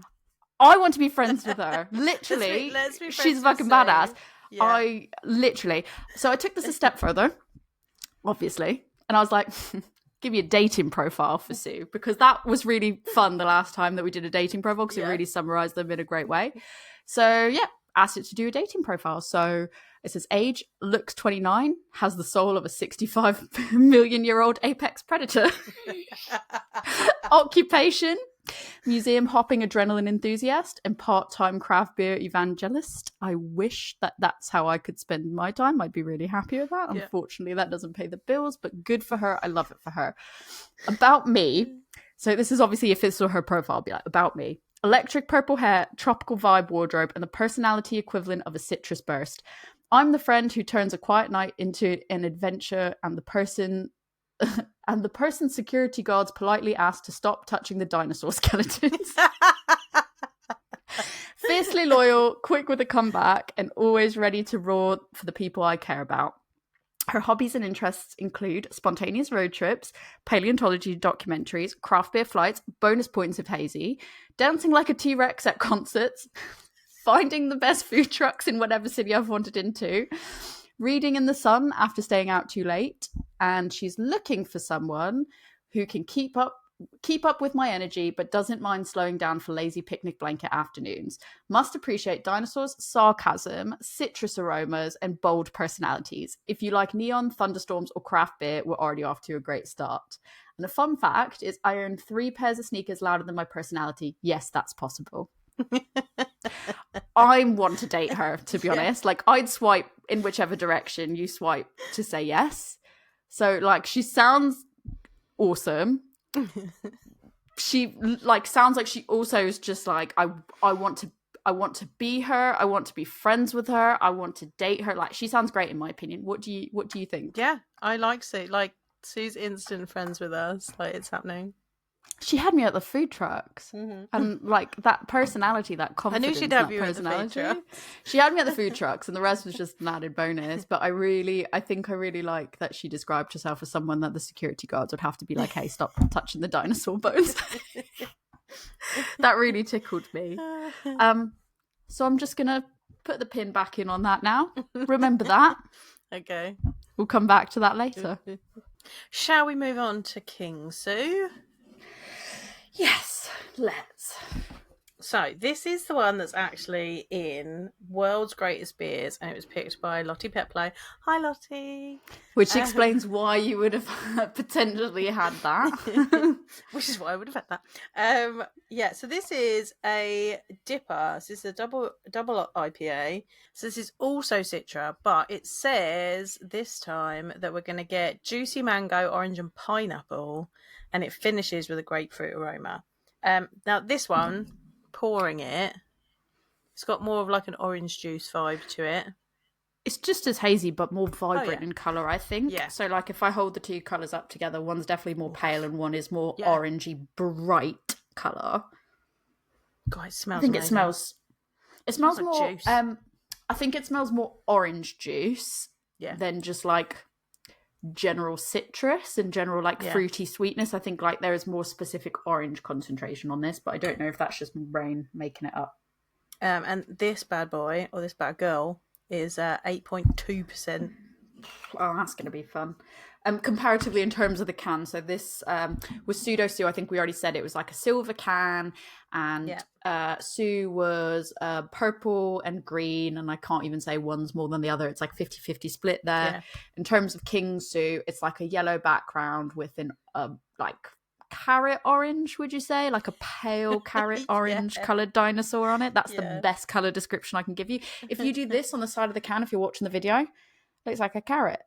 S2: I want to be friends with her. Literally,
S1: let's be friends
S2: she's fucking badass.
S1: Yeah.
S2: So I took this a step further, obviously, and I was like, give me a dating profile for Sue, because that was really fun the last time that we did a dating profile, because it really summarized them in a great way. So yeah, asked it to do a dating profile. So it says age, looks 29, has the soul of a 65 million year old apex predator. Occupation, museum hopping adrenaline enthusiast and part-time craft beer evangelist. I wish that that's how I could spend my time. I'd be really happy with that. Unfortunately, that doesn't pay the bills, but good for her. I love it for her. About me. So this is obviously if it's her profile, I'll be like, about me. Electric purple hair, tropical vibe wardrobe, and the personality equivalent of a citrus burst. I'm the friend who turns a quiet night into an adventure, and the person security guards politely asked to stop touching the dinosaur skeletons. Fiercely loyal, quick with a comeback, and always ready to roar for the people I care about. Her hobbies and interests include spontaneous road trips, paleontology documentaries, craft beer flights, bonus points of hazy, dancing like a T-Rex at concerts, finding the best food trucks in whatever city I've wandered into, reading in the sun after staying out too late, and she's looking for someone who can keep up with my energy but doesn't mind slowing down for lazy picnic blanket afternoons. Must appreciate dinosaurs, sarcasm, citrus aromas, and bold personalities. If you like neon, thunderstorms, or craft beer, we're already off to a great start. And a fun fact is I own 3 pairs of sneakers louder than my personality. Yes, that's possible. I want to date her, to be honest. Like, I'd swipe in whichever direction you swipe to say yes. So, like, she sounds awesome. She sounds like she also is just like, I want to be her. I want to be friends with her. I want to date her. Like, she sounds great in my opinion. What do you think?
S1: Yeah, I like Sue. Like, Sue's instant friends with us. Like, it's happening.
S2: She had me at the food trucks, and like that personality, that confidence,
S1: I knew she'd have
S2: that
S1: you at the food
S2: personality.
S1: trucks.
S2: She had me at the food trucks, and the rest was just an added bonus. But I think I really like that she described herself as someone that the security guards would have to be like, "Hey, stop touching the dinosaur bones." That really tickled me. So I'm just gonna put the pin back in on that now. Remember that.
S1: Okay.
S2: We'll come back to that later.
S1: Shall we move on to King Sue?
S2: Yes, let's.
S1: So this is the one that's actually in World's Greatest Beers, and it was picked by Lottie Petplay. Hi, Lottie.
S2: Which explains why you would have potentially had that.
S1: Which is why I would have had that. Yeah, so this is a DIPA. So this is a double IPA. So this is also Citra, but it says this time that we're going to get juicy mango, orange, and pineapple, and it finishes with a grapefruit aroma. Now this one, pouring it, it's got more of like an orange juice vibe to it.
S2: It's just as hazy, but more vibrant in colour, I think.
S1: Yeah.
S2: So, like, if I hold the two colours up together, one's definitely more pale and one is more orangey, bright colour.
S1: God, it smells.
S2: I think
S1: amazing.
S2: it smells
S1: like
S2: more.
S1: juice.
S2: I think it smells more orange juice than just like general citrus and general like fruity sweetness. I think like there is more specific orange concentration on this, but I don't know if that's just my brain making it up.
S1: And this bad boy or this bad girl is 8.2%.
S2: Oh, that's going to be fun. Comparatively in terms of the can, so this was Pseudo Sue. I think we already said it was like a silver can, and Sue was purple and green, and I can't even say one's more than the other. It's like 50-50 split there.
S1: Yeah.
S2: In terms of King Sue, it's like a yellow background with an like carrot orange, would you say? Like a pale carrot orange coloured dinosaur on it. That's the best colour description I can give you. If you do this on the side of the can, if you're watching the video, it looks like a carrot.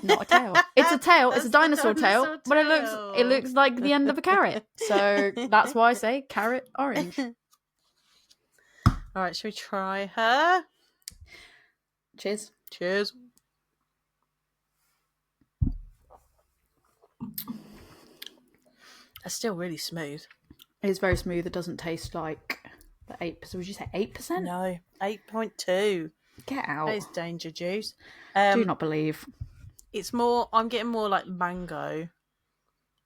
S2: Not a tail. It's a tail. It's a dinosaur tail, but it looks like the end of a carrot. So that's why I say carrot orange.
S1: All right, shall we try her?
S2: Cheers.
S1: Cheers. That's still really smooth.
S2: It is very smooth. It doesn't taste like the 8%. Would you say 8%?
S1: No, 8.2.
S2: Get out.
S1: That is danger juice.
S2: Do not believe.
S1: It's more, I'm getting more like mango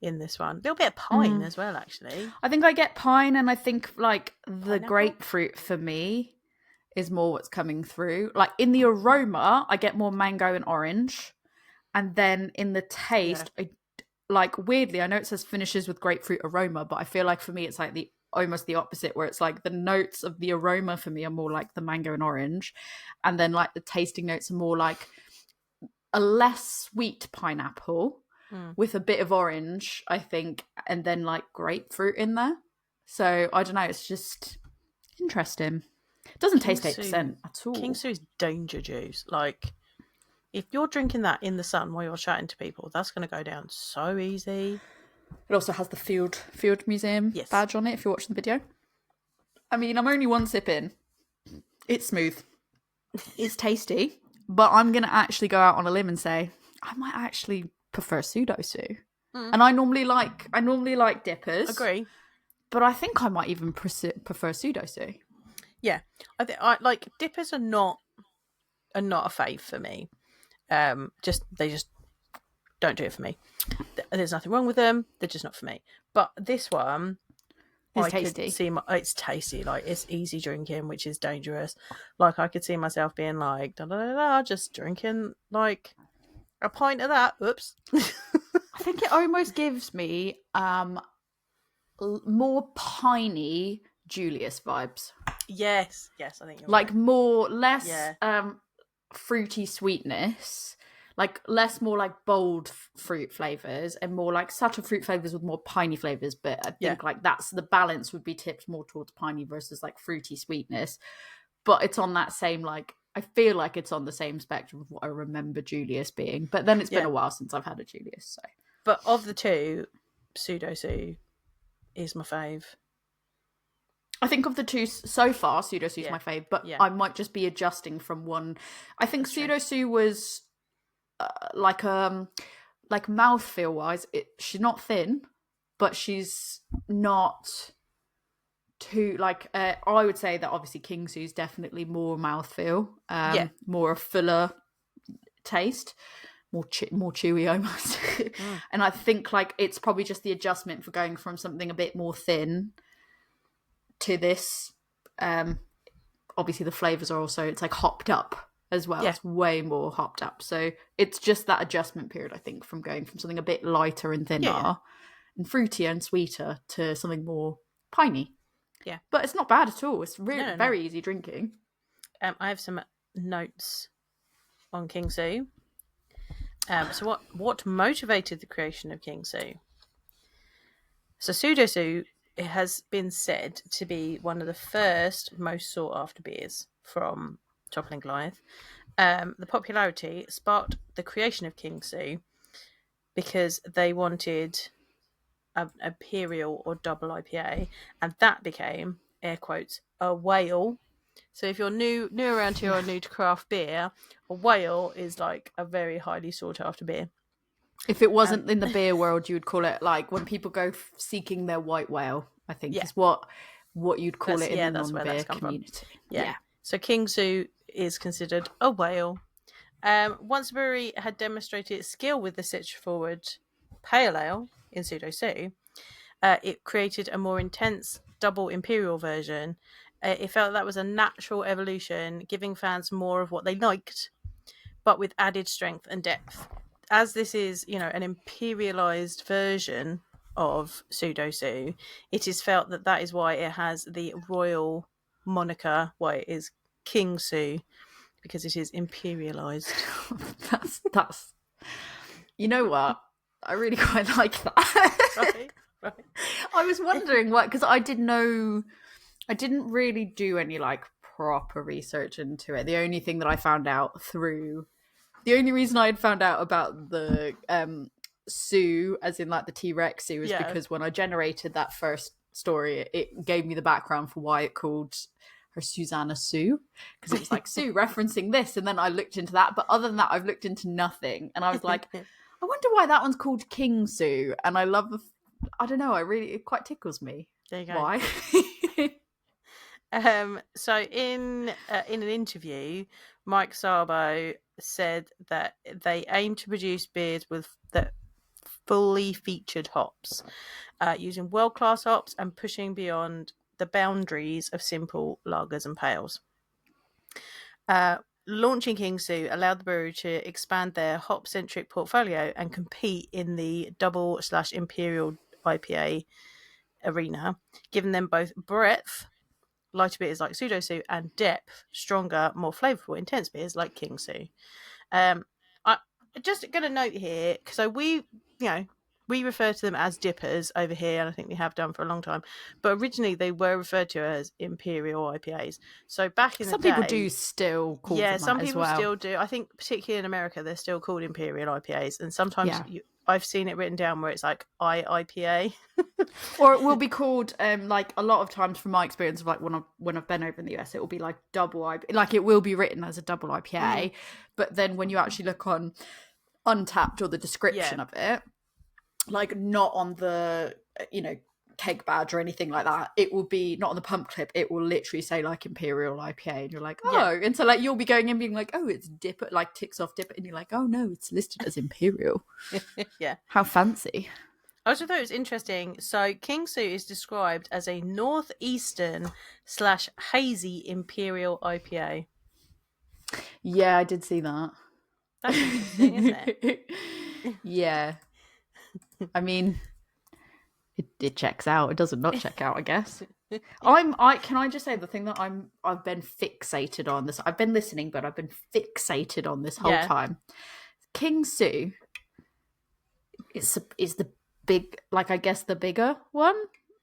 S1: in this one. A little bit of pine as well, actually.
S2: I think I get pine, and I think like the grapefruit for me is more what's coming through. Like in the aroma, I get more mango and orange. And then in the taste, like weirdly, I know it says finishes with grapefruit aroma, but I feel like for me it's like almost the opposite, where it's like the notes of the aroma for me are more like the mango and orange, and then like the tasting notes are more like a less sweet pineapple with a bit of orange, I think, and then like grapefruit in there. So I don't know, it's just interesting. It doesn't taste 8% at all.
S1: King Sue's danger juice. Like, if you're drinking that in the sun while you're chatting to people, that's going to go down so easy.
S2: It also has the Field Museum badge on it, if you're watching the video. I mean, I'm only one sip in. It's smooth. It's tasty. But I'm going to actually go out on a limb and say, I might actually prefer Pseudo Sue. And I normally like dippers.
S1: Agree.
S2: But I think I might even prefer Pseudo Sue.
S1: Yeah. I like dippers are not a fave for me. They just don't do it for me. There's nothing wrong with them. They're just not for me. But this one,
S2: it's tasty.
S1: It's tasty. Like, it's easy drinking, which is dangerous. Like, I could see myself being like, just drinking like a pint of that. Oops.
S2: I think it almost gives me more piney Julius vibes.
S1: Yes, I think you're
S2: like
S1: right.
S2: less fruity sweetness, like more like bold fruit flavors, and more like subtle fruit flavors with more piney flavors. But I think like that's the balance would be tipped more towards piney versus like fruity sweetness. But it's on that same, like, I feel like it's on the same spectrum of what I remember Julius being. But then it's been a while since I've had a Julius. So,
S1: but of the two, Pseudo Sue is my fave.
S2: I think of the two so far, Pseudo Sue's my fave, but I might just be adjusting from one. I think Pseudo Sue was like like mouthfeel wise, she's not thin, but she's not too like. I would say that obviously King Sue's definitely more mouthfeel, more a fuller taste, more chewy almost. And I think like it's probably just the adjustment for going from something a bit more thin to this. Obviously the flavors are also, it's like hopped up as well. It's way more hopped up, so it's just that adjustment period, I think, from going from something a bit lighter and thinner and fruitier and sweeter to something more piney. But it's not bad at all. It's really very easy drinking.
S1: I have some notes on King Sue. So what motivated the creation of King Sue? So Pseudo Sue, it has been said to be one of the first most sought after beers from Toppling Goliath. The popularity sparked the creation of King Sue because they wanted an imperial or double IPA, and that became, air quotes, a whale. So if you're new around here or new to craft beer, a whale is like a very highly sought after beer.
S2: If it wasn't in the beer world, you would call it like when people go seeking their white whale, I think is what you'd call it in the non-beer community.
S1: Yeah. So King Sue is considered a whale. Once the brewery had demonstrated its skill with the Citra-forward pale ale in Pseudo Sue, it created a more intense double imperial version. It felt that was a natural evolution, giving fans more of what they liked, but with added strength and depth. As this is, an imperialized version of Pseudo Sue, it is felt that is why it has the royal moniker, why it is King Sue, because it is imperialized.
S2: that's you know what? I really quite like that.
S1: Right.
S2: I was wondering what, because I didn't really do any like proper research into it. The only thing that I found out the only reason I had found out about the Sue, as in like the T-Rex Sue, is because when I generated that first story, it gave me the background for why it called her Susanna Sue, because it was like Sue referencing this, and then I looked into that. But other than that, I've looked into nothing, and I was like, I wonder why that one's called King Sue. And I love I don't know, it quite tickles me.
S1: There you go.
S2: Why?
S1: So in an interview, Mike Sabo said that they aim to produce beers with the fully featured hops, using world-class hops and pushing beyond the boundaries of simple lagers and pales. Launching King Sue allowed the brewery to expand their hop-centric portfolio and compete in the double/imperial IPA arena, giving them both breadth, lighter beers like Pseudo Sue, and depth, stronger, more flavourful, intense beers like King Sue. I'm just going to note here, because we refer to them as dippers over here, and I think we have done for a long time. But originally, they were referred to as imperial IPAs. So back in the day,
S2: some people do still call them that
S1: some
S2: as
S1: people
S2: well.
S1: still do. I think particularly in America, they're still called imperial IPAs, and sometimes I've seen it written down where it's like IPA,
S2: or it will be called like a lot of times from my experience of like when I've been over in the US, it will be like double IPA, like it will be written as a double IPA, but then when you actually look on Untappd or the description of it, like not on the keg badge or anything like that, it will be not on the pump clip, it will literally say like imperial IPA, and you're like, and so like you'll be going in being like, oh, it's DIPA, like ticks off DIPA, and you're like, oh no, it's listed as imperial. How fancy.
S1: I also thought it was interesting. So King Sue is described as a northeastern/hazy imperial IPA.
S2: Yeah, I did see that.
S1: That's interesting, isn't it?
S2: Yeah. I mean, it checks out. It doesn't not check out, I guess. Can I just say the thing that I've been fixated on this. I've been listening, but I've been fixated on this whole time. King Sue is the big, like I guess the bigger one.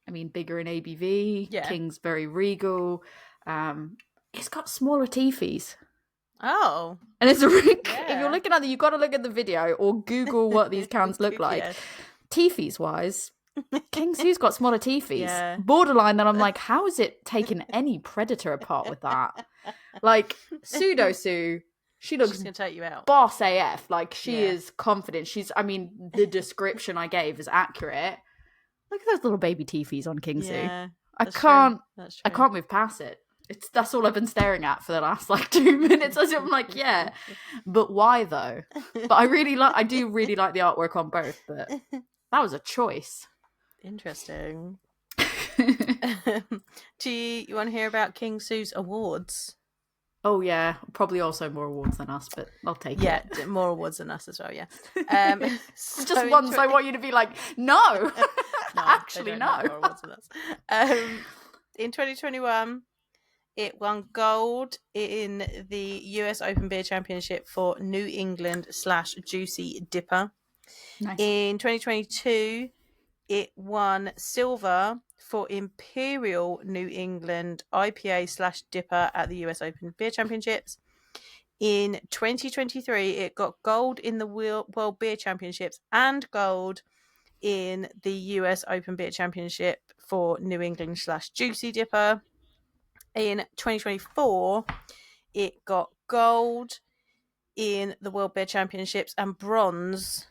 S2: I mean, bigger in ABV.
S1: Yeah.
S2: King's very regal. It's got smaller teefies.
S1: Oh.
S2: And it's a ring. Yeah. If you're looking at it, you've got to look at the video or Google what these cans look like. Teefies wise, King Sue's got smaller teefies. Yeah. Borderline that I'm like, how is it taking any predator apart with that? Like, Pseudo Sue She looks
S1: She's gonna take you out.
S2: boss AF. Like, she is confident. The description I gave is accurate. Look at those little baby teefies on King Sue.
S1: Yeah,
S2: I
S1: that's
S2: can't
S1: true. That's true.
S2: I can't move past it. That's all I've been staring at for the last like 2 minutes. I'm like, yeah. But why though? But I do really like the artwork on both, but that was a choice.
S1: Interesting. Do you want to hear about King Sue's awards?
S2: Oh yeah, probably also more awards than us, but I'll take it.
S1: Yeah, more awards than us as well. Yeah,
S2: just ones I want you to be like, no, actually no.
S1: More awards than us. In 2021, it won gold in the US Open Beer Championship for New England / Juicy DIPA.
S2: Nice.
S1: In 2022, it won silver for Imperial New England IPA / DIPA at the US Open Beer Championships. In 2023, it got gold in the World Beer Championships and gold in the US Open Beer Championship for New England / Juicy DIPA. In 2024, it got gold in the World Beer Championships and bronze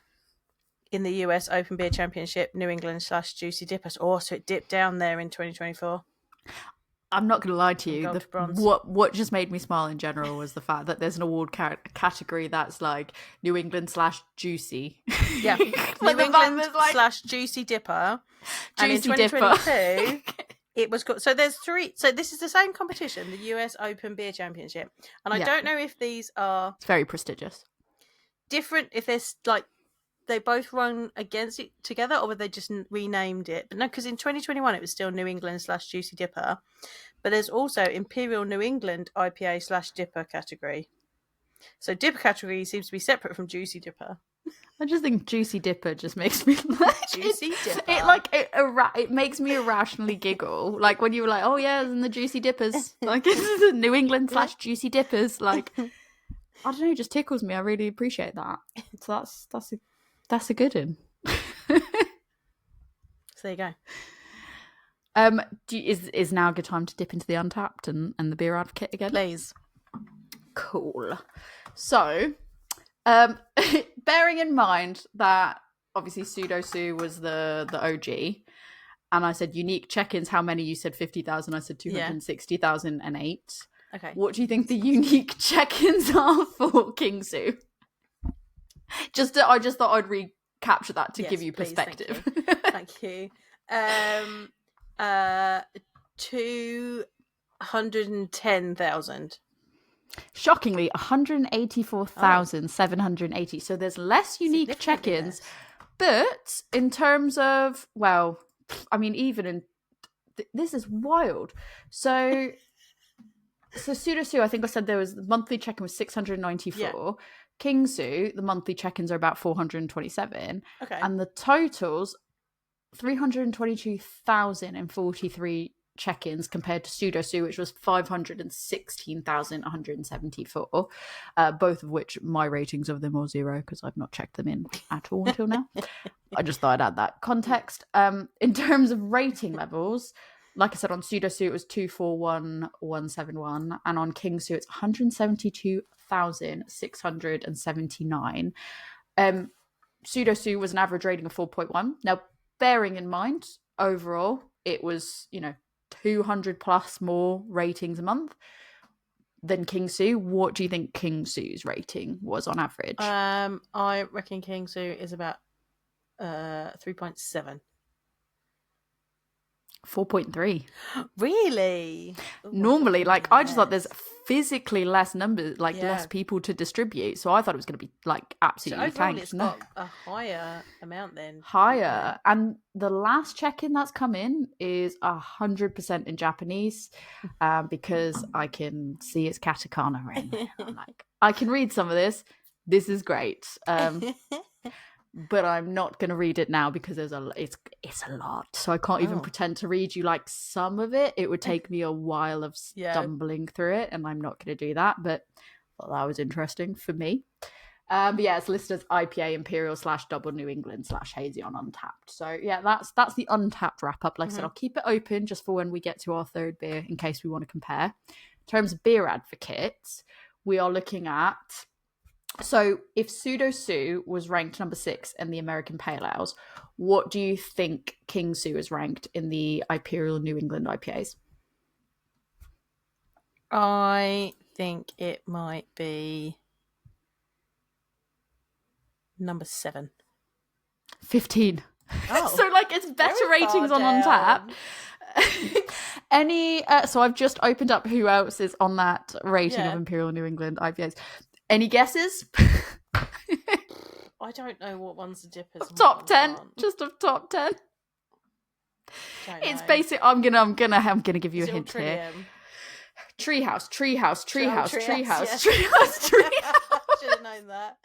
S1: in the US Open Beer Championship, New England / Juicy DIPA. Oh, so it dipped down there in 2024.
S2: I'm not going to lie to you.
S1: Gold to bronze.
S2: What just made me smile in general was the fact that there's an award category that's like New England / Juicy.
S1: Yeah,
S2: like
S1: New England / Juicy DIPA. And in 2022, it was so there's 3. So this is the same competition, the US Open Beer Championship, and I don't know if these are.
S2: It's very prestigious.
S1: Different, if there's like. They both run against it together, or were they just renamed it? But no, because in 2021 it was still New England / Juicy DIPA, but there's also Imperial New England IPA / DIPA category. So DIPA category seems to be separate from Juicy DIPA.
S2: I just think Juicy DIPA just makes me like
S1: Juicy DIPA.
S2: It makes me irrationally giggle. Like when you were like, oh yeah, and the Juicy Dippers, like it's the New England / Juicy Dippers. Like I don't know, it just tickles me. I really appreciate that. So that's a good one.
S1: So there you go.
S2: Is now a good time to dip into the Untappd and the beer advocate again?
S1: Please.
S2: Cool. So, bearing in mind that obviously Pseudo Sue was the OG, and I said unique check-ins. How many? You said 50,000. I said 260,008.
S1: Okay.
S2: What do you think the unique check-ins are for King Sue? I just thought I'd recapture that to give you perspective.
S1: Thank you. 210,000.
S2: Shockingly, 184,780. So there's less unique check-ins, but in terms of, well, I mean, even in this is wild. So Pseudo Sue, I think I said there was the monthly check-in was 694. Yeah. King Sue, the monthly check-ins are about 427.
S1: Okay.
S2: And the totals, 322,043 check-ins compared to Pseudo Sue, which was 516,174. Both of which my ratings of them are 0 because I've not checked them in at all until now. I just thought I'd add that context. In terms of rating levels, like I said, on Pseudo Sue it was 241,171, and on King Sue it's 172,679. Pseudo Sue was an average rating of 4.1. Now, bearing in mind, overall, it was, 200 plus more ratings a month than King Sue. What do you think King Sue's rating was on average?
S1: I reckon King Sue is about 3.7.
S2: 4.3.
S1: Really?
S2: Normally, I just thought there's physically less numbers, less people to distribute. So I thought it was going to be absolutely tanked.
S1: It's got a higher amount then.
S2: Higher. And the last check-in that's come in is 100% in Japanese because I can see it's katakana in there. I'm like, I can read some of this. This is great. But I'm not going to read it now because it's a lot. So I can't even pretend to read you some of it. It would take me a while of stumbling through it, and I'm not going to do that. But I thought that was interesting for me. But yeah, it's listed as IPA Imperial / Double New England / Hazy on Untappd. So yeah, that's the Untappd wrap up. Like I said, I'll keep it open just for when we get to our third beer in case we want to compare. In terms of beer advocates, we are looking at. So if Pseudo Sue was ranked number 6 in the American Pale Ales, what do you think King Sue is ranked in the Imperial New England IPAs?
S1: I think it might be number 7.
S2: 15.
S1: Oh,
S2: so like it's better
S1: very far
S2: ratings on
S1: down.
S2: Untappd. So I've just opened up who else is on that rating of Imperial New England IPAs. Any guesses?
S1: I don't know what one's the DIPAs.
S2: Top 10, just of top 10. It's basic. I'm gonna give you a hint here. Treehouse.
S1: Treehouse. Should have known that.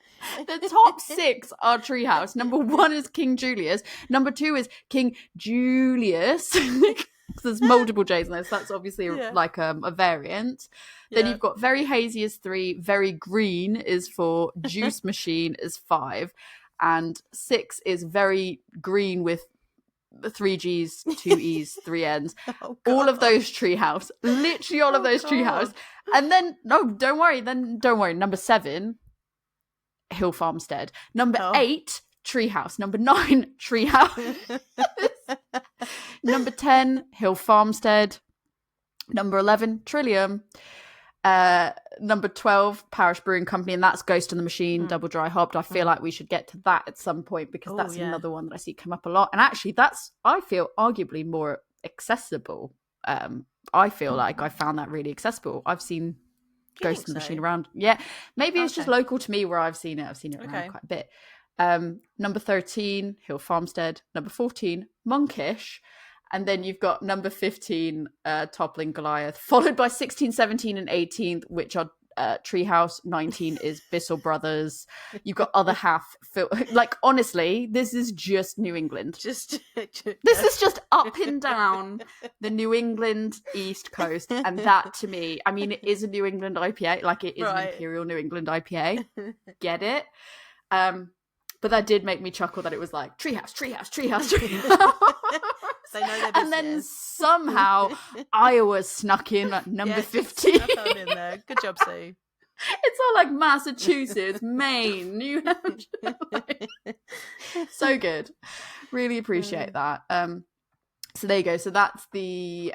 S2: The top 6 are Treehouse. Number 1 is King Julius. Number 2 is King Julius. There's multiple J's in this. That's obviously like a variant. Then you've got Very Hazy is 3. Very Green is 4. Juice Machine is 5. And 6 is Very Green with 3 G's, 2 E's, 3 N's. All of those Treehouse. Literally all of those Treehouse. And then, don't worry. Number 7, Hill Farmstead. Number 8, Treehouse. Number 9, Treehouse. Number 10, Hill Farmstead. Number 11, Trillium. Number 12, Parish Brewing Company, and that's Ghost in the Machine, double dry hopped. I feel like we should get to that at some point because that's another one that I see come up a lot. And actually, that's, I feel, arguably more accessible. I feel like I found that really accessible. I've seen Ghost in the Machine around. Yeah, maybe it's just local to me where I've seen it. I've seen it around quite a bit. Number 13, Hill Farmstead. Number 14, Monkish. And then you've got number 15, Toppling Goliath, followed by 16, 17, and 18, which are Treehouse. 19 is Bissell Brothers. You've got other half. Like, honestly, this is just New England. This is just up and down the New England East Coast. And that, to me, I mean, it is a New England IPA. Like, it is an Imperial New England IPA. Get it? But that did make me chuckle that it was like, Treehouse.
S1: They know their business.
S2: And then somehow Iowa snuck in at number 15.
S1: Snuck in there. Good job, Sue.
S2: It's all like Massachusetts, Maine, New Hampshire. So good. Really appreciate that. So there you go. So that's the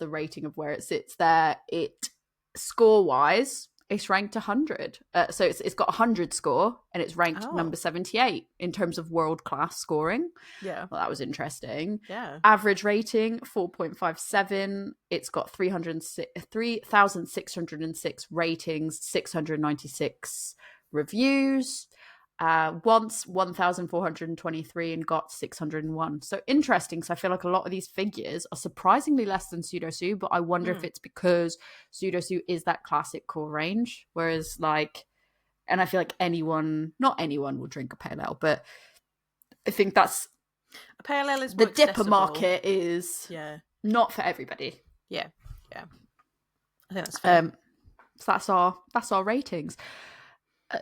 S2: rating of where it sits there. It score-wise, it's ranked 100. So it's got 100 score and it's ranked number 78 in terms of world-class scoring.
S1: Yeah.
S2: Well, that was interesting.
S1: Yeah.
S2: Average rating, 4.57. It's got 3,606 ratings, 696 reviews. Once 1,423 and got 601. So interesting. So I feel like a lot of these figures are surprisingly less than Pseudo Sue, but I wonder if it's because Pseudo Sue is that classic core range, whereas like, and I feel like not anyone will drink a pale ale, but I think that's
S1: a pale ale is
S2: the
S1: more
S2: DIPA
S1: accessible.
S2: market is not for everybody.
S1: Yeah. I think that's fair.
S2: So that's our ratings.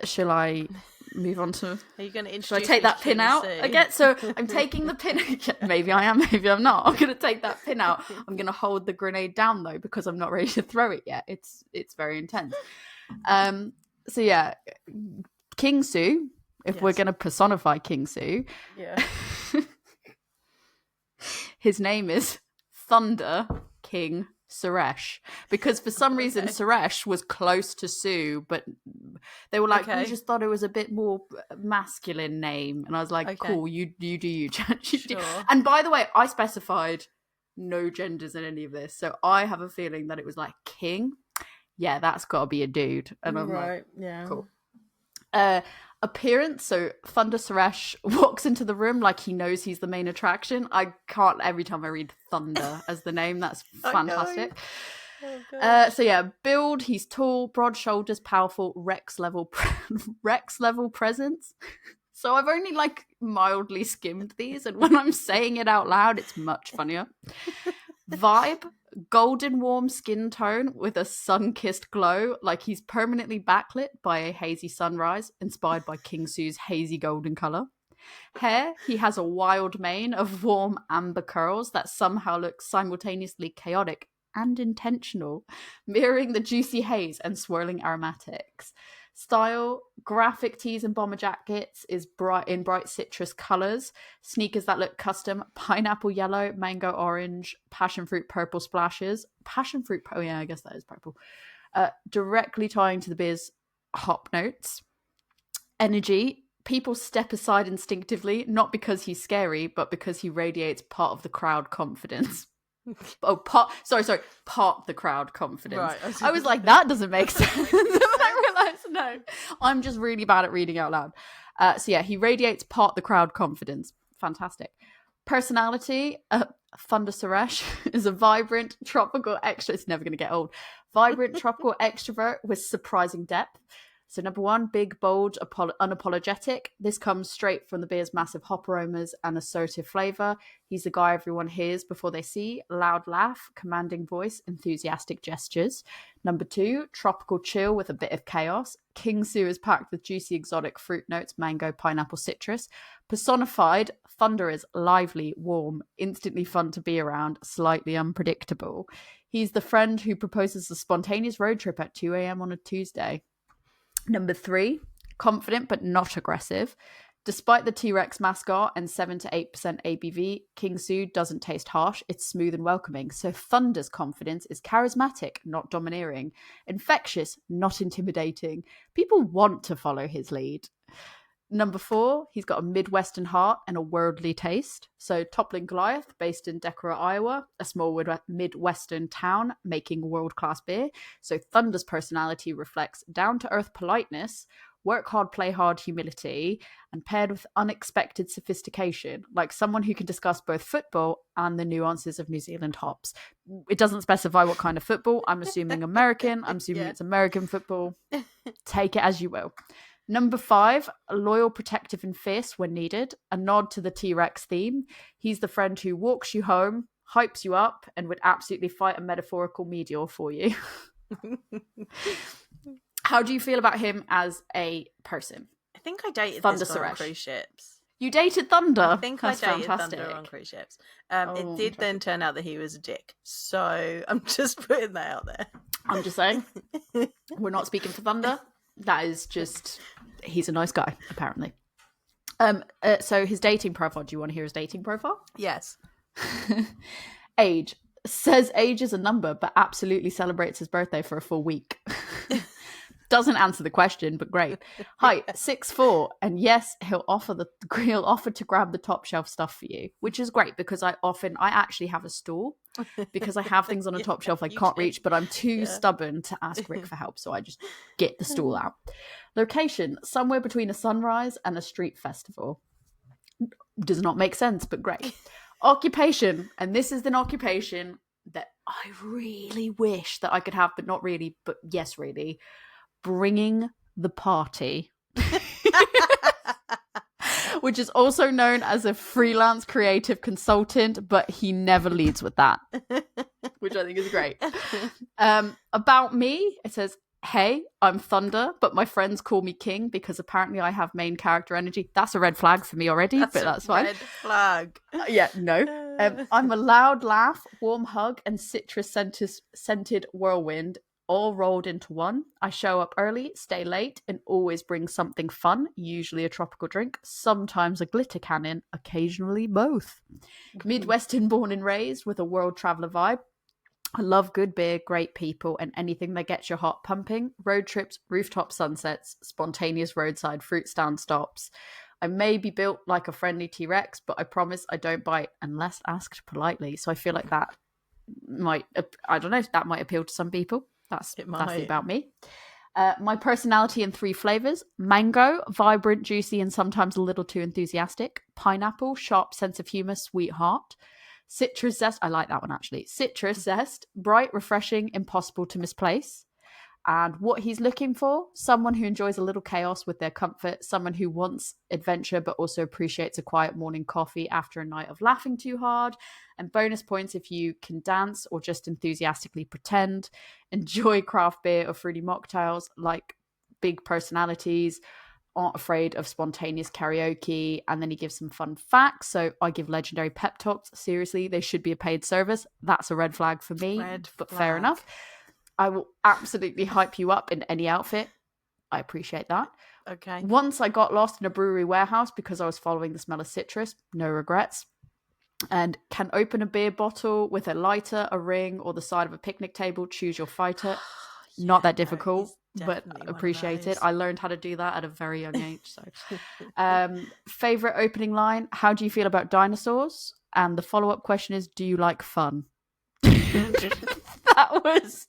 S2: Shall I move on to?
S1: Are you going to introduce?
S2: Should I take that pin out again? So I'm taking the pin. Maybe I am. Maybe I'm not. I'm going to take that pin out. I'm going to hold the grenade down though because I'm not ready to throw it yet. It's very intense. So yeah, King Sue. If we're going to personify King Sue, his name is Thunder King Suresh, because for some reason Suresh was close to Sue, but they were like, we just thought it was a bit more masculine name, and I was like, cool, you do you. Sure. And by the way, I specified no genders in any of this, so I have a feeling that it was like King. Yeah, that's got to be a dude, and I'm like, cool. Appearance, so Thunder Suresh walks into the room like he knows he's the main attraction. I can't, every time I read Thunder as the name, that's fantastic. So yeah, build, he's tall, broad shoulders, powerful, Rex level presence. So I've only like mildly skimmed these, and when I'm saying it out loud, it's much funnier. Vibe, golden warm skin tone with a sun-kissed glow, like he's permanently backlit by a hazy sunrise inspired by King Sue's hazy golden colour. Hair, he has a wild mane of warm amber curls that somehow look simultaneously chaotic and intentional, mirroring the juicy haze and swirling aromatics. Style, graphic tees and bomber jackets is bright citrus colours. Sneakers that look custom, pineapple yellow, mango orange, passion fruit purple splashes. Passion fruit, oh yeah, I guess that is purple. Directly tying to the beer's hop notes. Energy, people step aside instinctively, not because he's scary, but because he radiates part of the crowd confidence. Part the crowd confidence. Right. I was like, that doesn't make sense. I realized, no, I'm just really bad at reading out loud. So yeah, he radiates part the crowd confidence. Fantastic. Personality, Thunder Suresh is a vibrant, tropical extrovert. It's never going to get old. Vibrant, tropical extrovert with surprising depth. So number one, big, bold, unapologetic. This comes straight from the beer's massive hop aromas and assertive flavour. He's the guy everyone hears before they see. Loud laugh, commanding voice, enthusiastic gestures. Number two, tropical chill with a bit of chaos. King Sue is packed with juicy exotic fruit notes, mango, pineapple, citrus. Personified, Thunder is lively, warm, instantly fun to be around, slightly unpredictable. He's the friend who proposes a spontaneous road trip at 2 a.m. on a Tuesday. Number three, confident but not aggressive. Despite the T-Rex mascot and 7 to 8% ABV, King Sue doesn't taste harsh. It's smooth and welcoming. So Thunder's confidence is charismatic, not domineering. Infectious, not intimidating. People want to follow his lead. Number four, he's got a Midwestern heart and a worldly taste. So Toppling Goliath, based in Decorah, Iowa, a small Midwestern town making world-class beer. So Thunder's personality reflects down-to-earth politeness, work hard, play hard humility, and paired with unexpected sophistication, like someone who can discuss both football and the nuances of New Zealand hops. It doesn't specify what kind of football. I'm assuming American. I'm assuming it's American football. Take it as you will. Number five, loyal, protective, and fierce when needed. A nod to the T-Rex theme. He's the friend who walks you home, hypes you up, and would absolutely fight a metaphorical meteor for you. How do you feel about him as a person?
S1: I think I dated
S2: Thunder
S1: this guy on
S2: Suresh.
S1: cruise ships.
S2: You dated Thunder?
S1: I think
S2: That's
S1: I dated
S2: fantastic.
S1: Thunder on cruise ships. It did then turn out that he was a dick. So I'm just putting that out there.
S2: I'm just saying. We're not speaking for Thunder. That is just, he's a nice guy, apparently. So his dating profile, do you want to hear his dating profile?
S1: Yes.
S2: Age. Says age is a number, but absolutely celebrates his birthday for a full week. Doesn't answer the question, but great. Height, 6'4", and yes, he'll offer to grab the top shelf stuff for you, which is great because I actually have a stool because I have things on a top shelf I can't reach, but I'm too stubborn to ask Rick for help, so I just get the stool out. Location, somewhere between a sunrise and a street festival. Does not make sense, but great. Occupation, and this is an occupation that I really wish that I could have, but not really, but yes, really. Bringing the party. Which is also known as a freelance creative consultant, but he never leads with that, which I think is great. About me, it says, hey, I'm Thunder, but my friends call me King because apparently I have main character energy. That's a red flag for me already, but that's fine.
S1: Red flag.
S2: No. I'm a loud laugh, warm hug, and citrus-scented whirlwind all rolled into one. I show up early, stay late, and always bring something fun, usually a tropical drink, sometimes a glitter cannon, occasionally both. Midwestern born and raised with a world traveler vibe. I love good beer, great people, and anything that gets your heart pumping. Road trips, rooftop sunsets, spontaneous roadside fruit stand stops. I may be built like a friendly T-Rex, but I promise I don't bite unless asked politely. So I feel like that might, I don't know, that might appeal to some people. That's about me. My personality in 3 flavors. Mango, vibrant, juicy, and sometimes a little too enthusiastic. Pineapple, sharp sense of humor, sweetheart. Citrus zest, I like that one actually. Citrus zest, bright, refreshing, impossible to misplace. And what he's looking for, someone who enjoys a little chaos with their comfort, someone who wants adventure but also appreciates a quiet morning coffee after a night of laughing too hard. And bonus points if you can dance or just enthusiastically pretend. Enjoy craft beer or fruity mocktails, like big personalities. aren't afraid of spontaneous karaoke. And then he gives some fun facts. So I give legendary pep talks. Seriously, they should be a paid service. That's a red flag for me, but fair enough. I will absolutely hype you up in any outfit. I appreciate that.
S1: Okay.
S2: Once I got lost in a brewery warehouse because I was following the smell of citrus. No regrets. And can open a beer bottle with a lighter, a ring, or the side of a picnic table. Choose your fighter.
S1: Yeah,
S2: Not that difficult,
S1: no,
S2: but appreciate it. I learned how to do that at a very young age. So, favorite opening line: how do you feel about dinosaurs? And the follow-up question is, do you like fun? That was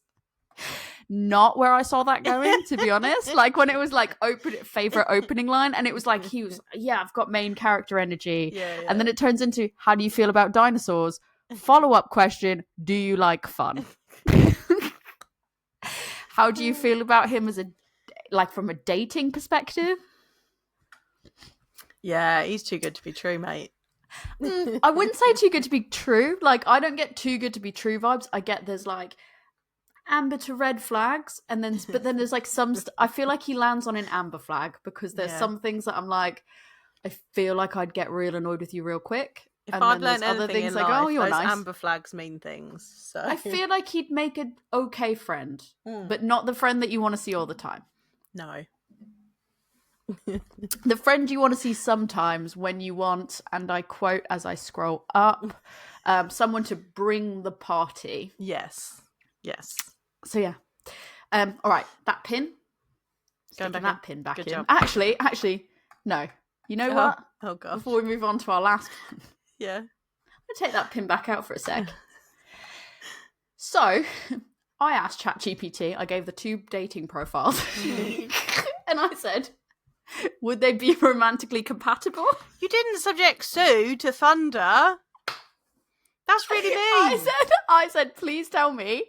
S2: not where I saw that going, to be honest. Like when it was like favorite opening line, and it was like he was, I've got main character energy.
S1: Yeah.
S2: And then it turns into, how do you feel about dinosaurs? Follow-up question, do you like fun? How do you feel about him as from a dating perspective?
S1: Yeah, he's too good to be true, mate.
S2: I wouldn't say too good to be true. Like, I don't get too good to be true vibes. I get there's like amber to red flags, and then but then there's like some. I feel like he lands on an amber flag because there's some things that I'm like, I feel like I'd get real annoyed with you real quick.
S1: If
S2: and
S1: I've
S2: then
S1: learned
S2: other
S1: anything
S2: things
S1: in
S2: like,
S1: life,
S2: oh, you're
S1: those
S2: nice.
S1: amber flags mean things. So
S2: I feel like he'd make an okay friend, but not the friend that you want to see all the time.
S1: No.
S2: The friend you want to see sometimes when you want, and I quote as I scroll up, someone to bring the party.
S1: Yes.
S2: So yeah. All right, that pin.
S1: Going
S2: that pin back
S1: Good
S2: in.
S1: job.
S2: Actually, no. You know what?
S1: Oh god.
S2: Before we move on to our last one,
S1: Yeah.
S2: I'm gonna take that pin back out for a sec. So, I asked ChatGPT. I gave the 2 dating profiles, and I said, would they be romantically compatible?
S1: You didn't subject Sue to thunder. That's really mean.
S2: I said, please tell me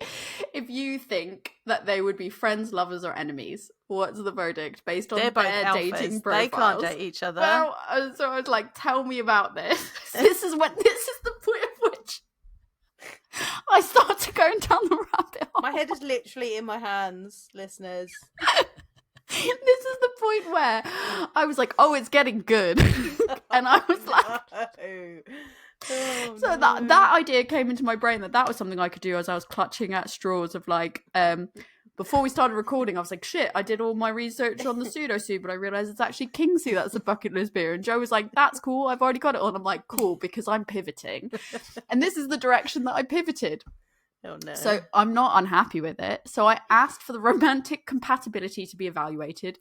S2: if you think that they would be friends, lovers, or enemies. What's the verdict based on
S1: They're both
S2: their
S1: alphas.
S2: dating profiles?
S1: They can't date each other.
S2: Well, so I was like, tell me about this. This is the point at which I start to go down the rabbit hole.
S1: My head is literally in my hands, listeners.
S2: This is the point where I was like, oh, it's getting good. And I was like,
S1: Oh,
S2: so
S1: no.
S2: that idea came into my brain that was something I could do as I was clutching at straws of like, before we started recording, I was like, shit, I did all my research on the Pseudo Sue, but I realised it's actually Kingsley that's a bucket list beer. And Joe was like, that's cool, I've already got it on. I'm like, cool, because I'm pivoting. And this is the direction that I pivoted.
S1: Oh no.
S2: So I'm not unhappy with it. So I asked for the romantic compatibility to be evaluated.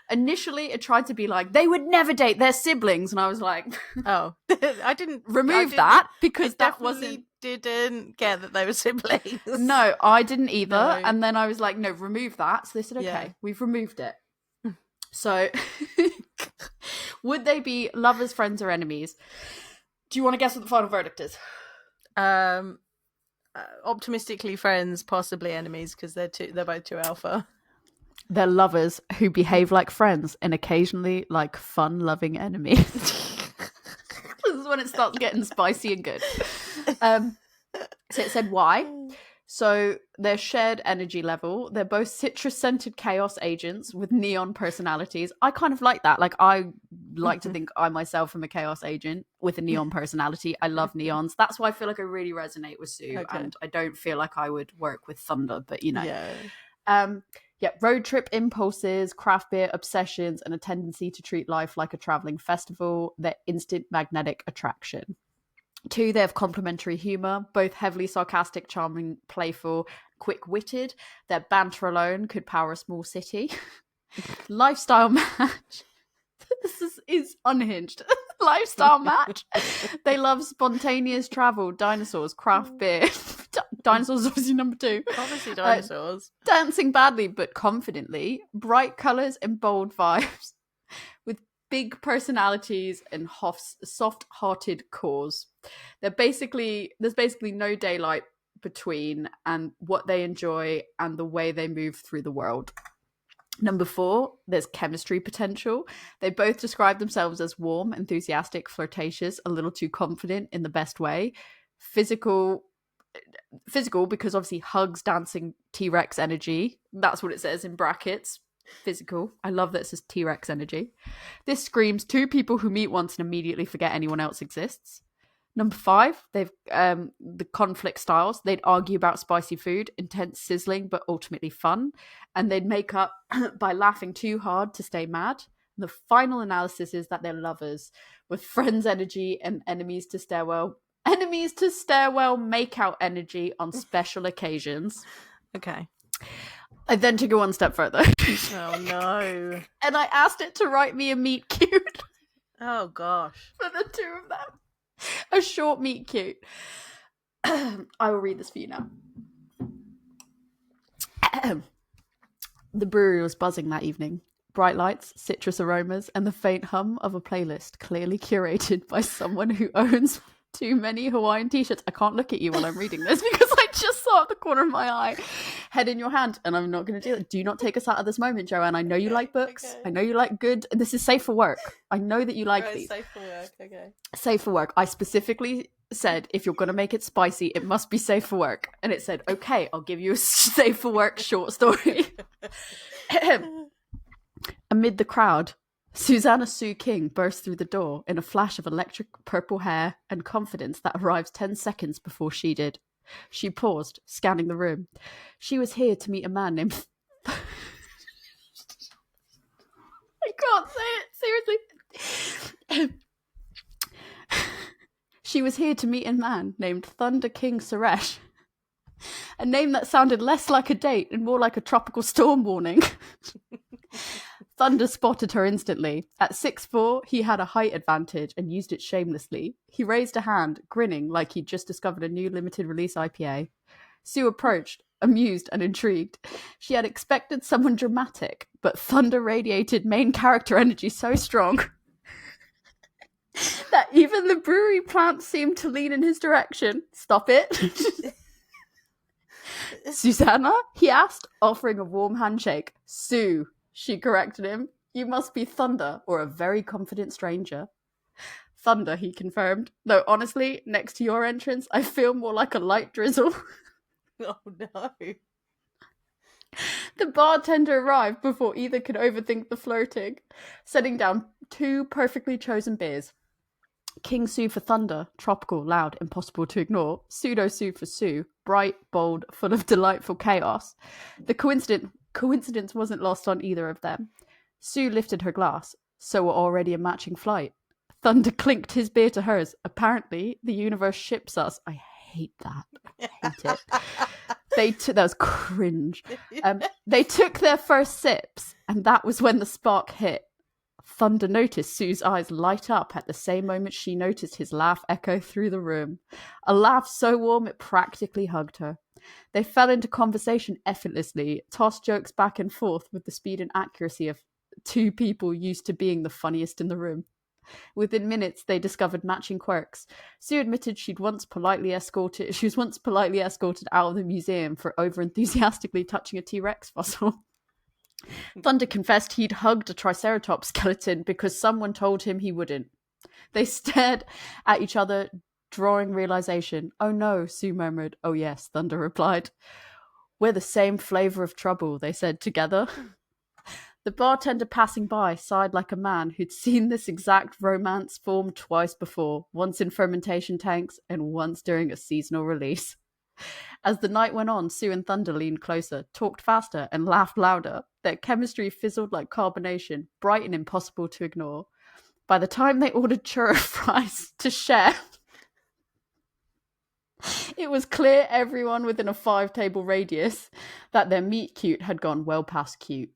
S2: Initially, it tried to be like, they would never date, their siblings. And I was like,
S1: oh, I didn't
S2: remove that because that
S1: wasn't. Didn't get that they were siblings.
S2: No, I didn't either.
S1: No.
S2: And then I was like, no, remove that. So they said, okay, we've removed it. So would they be lovers, friends, or enemies? Do you want to guess what the final verdict is?
S1: Optimistically friends, possibly enemies, because they're both too alpha.
S2: They're lovers who behave like friends and occasionally like fun-loving enemies. This is when it starts getting spicy and good. So it said why. So their shared energy level. They're both citrus-scented chaos agents with neon personalities. I kind of like that. Like, I like to think I myself am a chaos agent with a neon personality. I love neons. That's why I feel like I really resonate with Sue. Okay. And I don't feel like I would work with Thunder, but you know. Yeah. Road trip impulses, craft beer obsessions, and a tendency to treat life like a traveling festival. They're instant magnetic attraction. 2, they have complementary humour, both heavily sarcastic, charming, playful, quick-witted. Their banter alone could power a small city. Lifestyle match. This is unhinged. Lifestyle match. They love spontaneous travel, dinosaurs, craft beer. Dinosaurs obviously number 2.
S1: Obviously dinosaurs.
S2: Dancing badly but confidently. Bright colours and bold vibes. With big personalities and soft-hearted cores. There's basically no daylight between and what they enjoy and the way they move through the world. Number 4, there's chemistry potential. They both describe themselves as warm, enthusiastic, flirtatious, a little too confident in the best way. Physical because obviously hugs, dancing, T-Rex energy. That's what it says in brackets. Physical. I love that it says T-Rex energy. This screams 2 people who meet once and immediately forget anyone else exists. Number 5, they've the conflict styles. They'd argue about spicy food, intense sizzling, but ultimately fun. And they'd make up by laughing too hard to stay mad. And the final analysis is that they're lovers, with friends energy and enemies to stairwell make out energy on special occasions.
S1: Okay.
S2: I then took it one step further.
S1: Oh no.
S2: And I asked it to write me a meet cute.
S1: Oh gosh.
S2: For the 2 of them. A short meet cute. I will read this for you now. The brewery was buzzing that evening. Bright lights, citrus aromas, and the faint hum of a playlist clearly curated by someone who owns too many Hawaiian t-shirts. I can't look at you while I'm reading this because I just saw at the corner of my eye, head in your hand, and I'm not going to do that. Do not take us out of this moment, Joanne. I know you like books. Okay. I know you like good. This is safe for work. I know that you like these.
S1: Safe for work, okay.
S2: Safe for work. I specifically said, if you're going to make it spicy, it must be safe for work. And it said, okay, I'll give you a safe for work short story. Amid the crowd, Susanna Sue King burst through the door in a flash of electric purple hair and confidence that arrives 10 seconds before she did. She paused, scanning the room. She was here to meet a man named... I can't say it, seriously. She was here to meet a man named Thunder King Suresh. A name that sounded less like a date and more like a tropical storm warning. Thunder spotted her instantly. At 6'4", he had a height advantage and used it shamelessly. He raised a hand, grinning like he'd just discovered a new limited release IPA. Sue approached, amused and intrigued. She had expected someone dramatic, but Thunder radiated main character energy so strong that even the brewery plant seemed to lean in his direction. Stop it. Susanna? He asked, offering a warm handshake. Sue, she corrected him. You must be Thunder, or a very confident stranger. Thunder, he confirmed. Though honestly, next to your entrance, I feel more like a light drizzle.
S1: Oh no.
S2: The bartender arrived before either could overthink the flirting, setting down 2 perfectly chosen beers. King Sue for Thunder, tropical, loud, impossible to ignore. Pseudo Sue for Sue, bright, bold, full of delightful chaos. The coincidence wasn't lost on either of them. Sue lifted her glass, so were already a matching flight. Thunder clinked his beer to hers. Apparently, the universe ships us. I hate that. I hate it. That was cringe. They took their first sips, and that was when the spark hit. Thunder noticed Sue's eyes light up at the same moment she noticed his laugh echo through the room. A laugh so warm it practically hugged her. They fell into conversation effortlessly, tossed jokes back and forth with the speed and accuracy of 2 people used to being the funniest in the room. Within minutes, they discovered matching quirks. Sue admitted she was once politely escorted out of the museum for over-enthusiastically touching a T-Rex fossil. Thunder confessed he'd hugged a Triceratops skeleton because someone told him he wouldn't. They stared at each other, drawing realization. Oh no, Sue murmured. Oh yes, Thunder replied. We're the same flavor of trouble, they said together. The bartender passing by sighed like a man who'd seen this exact romance form twice before, once in fermentation tanks and once during a seasonal release. As the night went on, Sue and Thunder leaned closer, talked faster, and laughed louder. Their chemistry fizzled like carbonation, bright and impossible to ignore. By the time they ordered churro fries to share, it was clear everyone within a 5-table radius that their meet cute had gone well past cute.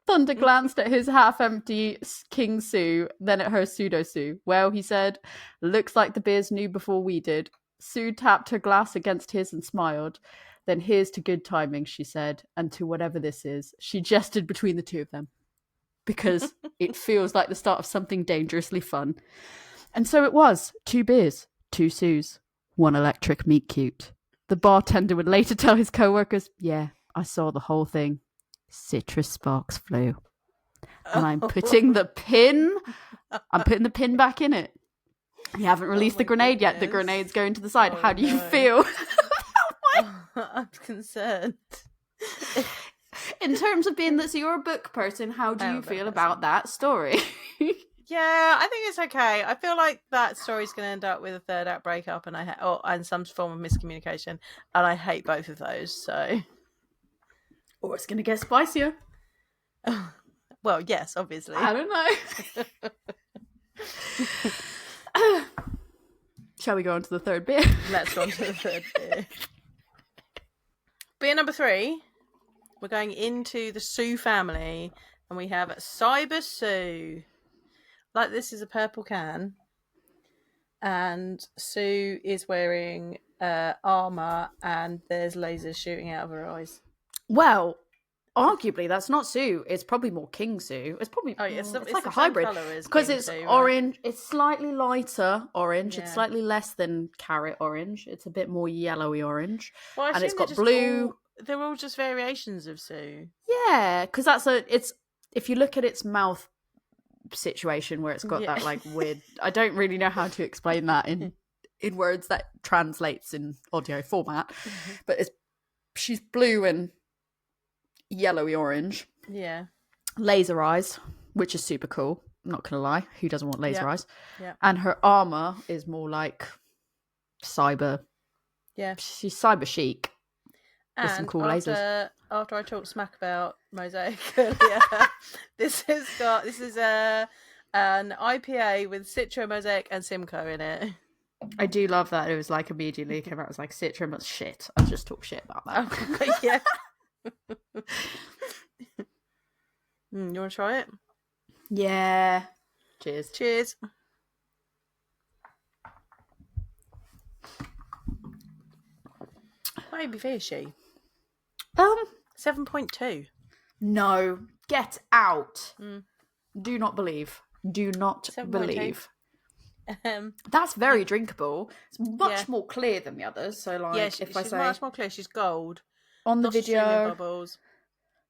S2: Thunder glanced at his half-empty King Sue, then at her Pseudo Sue. Well, he said, looks like the beers knew before we did. Sue tapped her glass against his and smiled. Then here's to good timing, she said, and to whatever this is. She gestured between the 2 of them. Because it feels like the start of something dangerously fun. And so it was. 2 beers, 2 Sues, 1 electric meet cute. The bartender would later tell his co-workers, yeah, I saw the whole thing. Citrus sparks flew. And I'm putting the pin back in it. You haven't released the grenade yet. The grenade's going to the side. How do you feel?
S1: I'm concerned.
S2: in terms of being so you're a book person, how do
S1: I am
S2: you
S1: a book
S2: feel
S1: person.
S2: about that story?
S1: Yeah, I think it's okay. I feel like that story's going to end up with a third act breakup, and some form of miscommunication, and I hate both of those. So,
S2: Or it's going to get spicier.
S1: well, yes, obviously.
S2: I don't know. Shall we go on to the third beer?
S1: Let's go on to the third beer. Beer number 3. We're going into the Sue family, and we have Pseudo Sue. Like, this is a purple can, and Sue is wearing armor, and there's lasers shooting out of her eyes.
S2: Well, arguably that's not Sue. It's probably more King Sue. It's probably it's like a hybrid because it's
S1: Sue,
S2: orange. Right? It's slightly lighter orange.
S1: Yeah.
S2: It's slightly less than carrot orange. It's a bit more yellowy orange,
S1: well,
S2: and it's got blue.
S1: They're all just variations of Sue.
S2: Yeah, because it's if you look at its mouth situation where it's got that like weird. I don't really know how to explain that in words that translates in audio format, but she's blue and yellowy orange.
S1: Yeah.
S2: Laser eyes, which is super cool. I'm not gonna lie. Who doesn't want laser eyes?
S1: Yeah.
S2: And her armor is more like cyber.
S1: Yeah.
S2: She's cyber chic.
S1: And
S2: with some cool lasers.
S1: After I talked smack about Mosaic earlier, this is an IPA with Citra, Mosaic, and Simcoe in it.
S2: I do love that. It was like immediately came out. It was like Citra, but shit. I just talk shit about that.
S1: Oh, yeah. You want to try it?
S2: Yeah. Cheers.
S1: Cheers. Maybe fishy. 7.2.
S2: No. Get out. Do not believe. Do not
S1: 7.2.
S2: believe. That's very drinkable. It's much more clear than the others. So, like,
S1: yeah,
S2: if I say
S1: much more clear, she's gold.
S2: On the video,
S1: bubbles.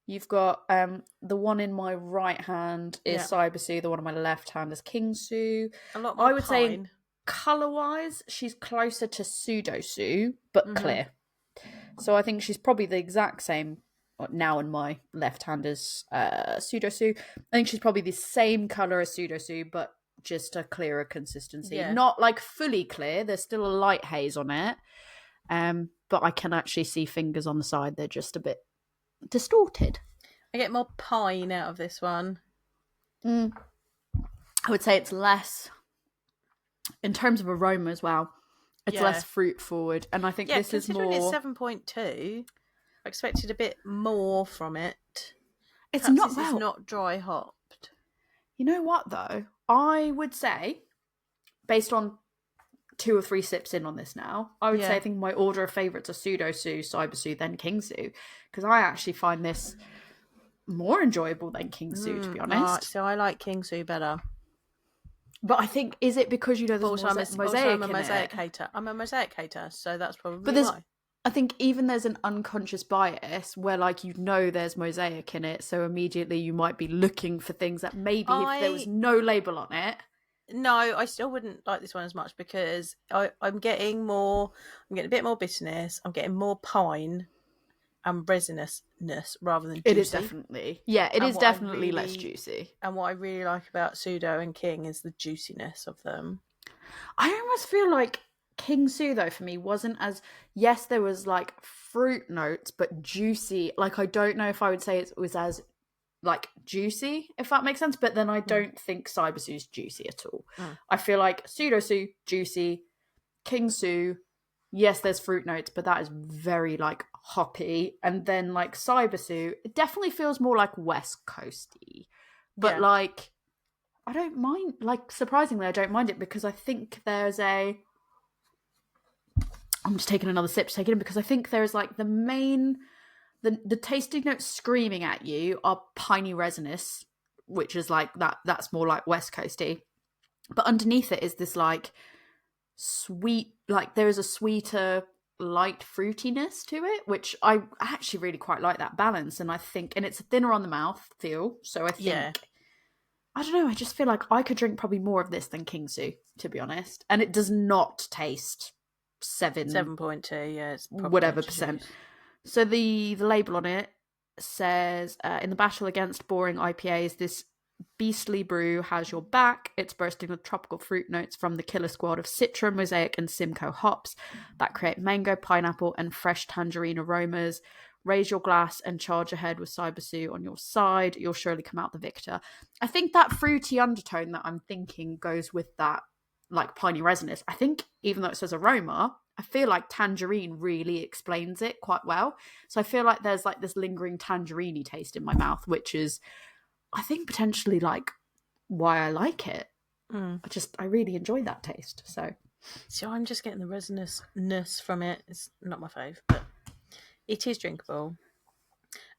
S2: You've got the one in my right hand is Cyber Sue, the one in my left hand is King Sue.
S1: A lot more
S2: I would say
S1: pine.
S2: colour-wise, she's closer to Pseudo Sue, but clear. So I think she's probably the exact same. Now in my left hand is Pseudo Sue. I think she's probably the same colour as Pseudo Sue, but just a clearer consistency.
S1: Yeah.
S2: Not like fully clear. There's still a light haze on it. But I can actually see fingers on the side. They're just a bit distorted.
S1: I get more pine out of this one.
S2: I would say it's less in terms of aroma as well. It's less fruit forward, and I think this is more.
S1: Considering it's 7.2, I expected a bit more from it.
S2: It's
S1: Perhaps
S2: not
S1: it's not dry hopped.
S2: You know what though? I would say, based on 2 or 3 sips in on this now, I would say I think my order of favourites are Pseudo Sue, Cyber Sue, then King Sue, because I actually find this more enjoyable than King Sue, to be honest.
S1: So I like King Sue better.
S2: But I think, is it because there's mosaic
S1: I'm a mosaic hater. I'm a mosaic hater, so that's probably why.
S2: I think even there's an unconscious bias where, like, there's mosaic in it, so immediately you might be looking for things that maybe if there was no label on it.
S1: No, I still wouldn't like this one as much because I'm getting a bit more bitterness. I'm getting more pine and resinousness rather than juicy.
S2: It is definitely. Yeah, it is definitely less juicy.
S1: And what I really like about Pseudo and King is the juiciness of them.
S2: I almost feel like King Sue, though, for me, wasn't as... Yes, there was, like, fruit notes, but juicy. Like, I don't know if I would say it was as, like, juicy, if that makes sense. But then I don't think Cyber Sue's juicy at all. I feel like Pseudo Sue, juicy. King Sue, yes, there's fruit notes, but that is very, like, hoppy. And then, like, Cyber Sue, it definitely feels more, like, West Coasty. But, like, I don't mind... Like, surprisingly, I don't mind it because I think there's a... I'm just taking another sip to take it in because I think there's, like, the main... The tasting notes screaming at you are piney resinous, which is, like, that's more, like, West Coasty. But underneath it is this, like... sweet, like there is a sweeter light fruitiness to it, which I actually really quite like that balance. And I think, and it's thinner on the mouth feel, so I think I don't know, I just feel like I could drink probably more of this than King Sue, to be honest. And it does not taste 7.2,
S1: it's
S2: whatever percent. So the label on it says, in the battle against boring IPAs, this beastly brew has your back. It's bursting with tropical fruit notes from the killer squad of Citra, Mosaic, and Simcoe hops that create mango, pineapple, and fresh tangerine aromas. Raise your glass and charge ahead with Pseudo Sue on your side. You'll surely come out the victor. I think that fruity undertone that I'm thinking goes with that, like, piney resinous. I think even though it says aroma, I feel like tangerine really explains it quite well. So I feel like there's like this lingering tangerine taste in my mouth, which is, I think, potentially like why I like it. I really enjoy that taste. So
S1: I'm just getting the resinousness from it. It's not my fave, but it is drinkable.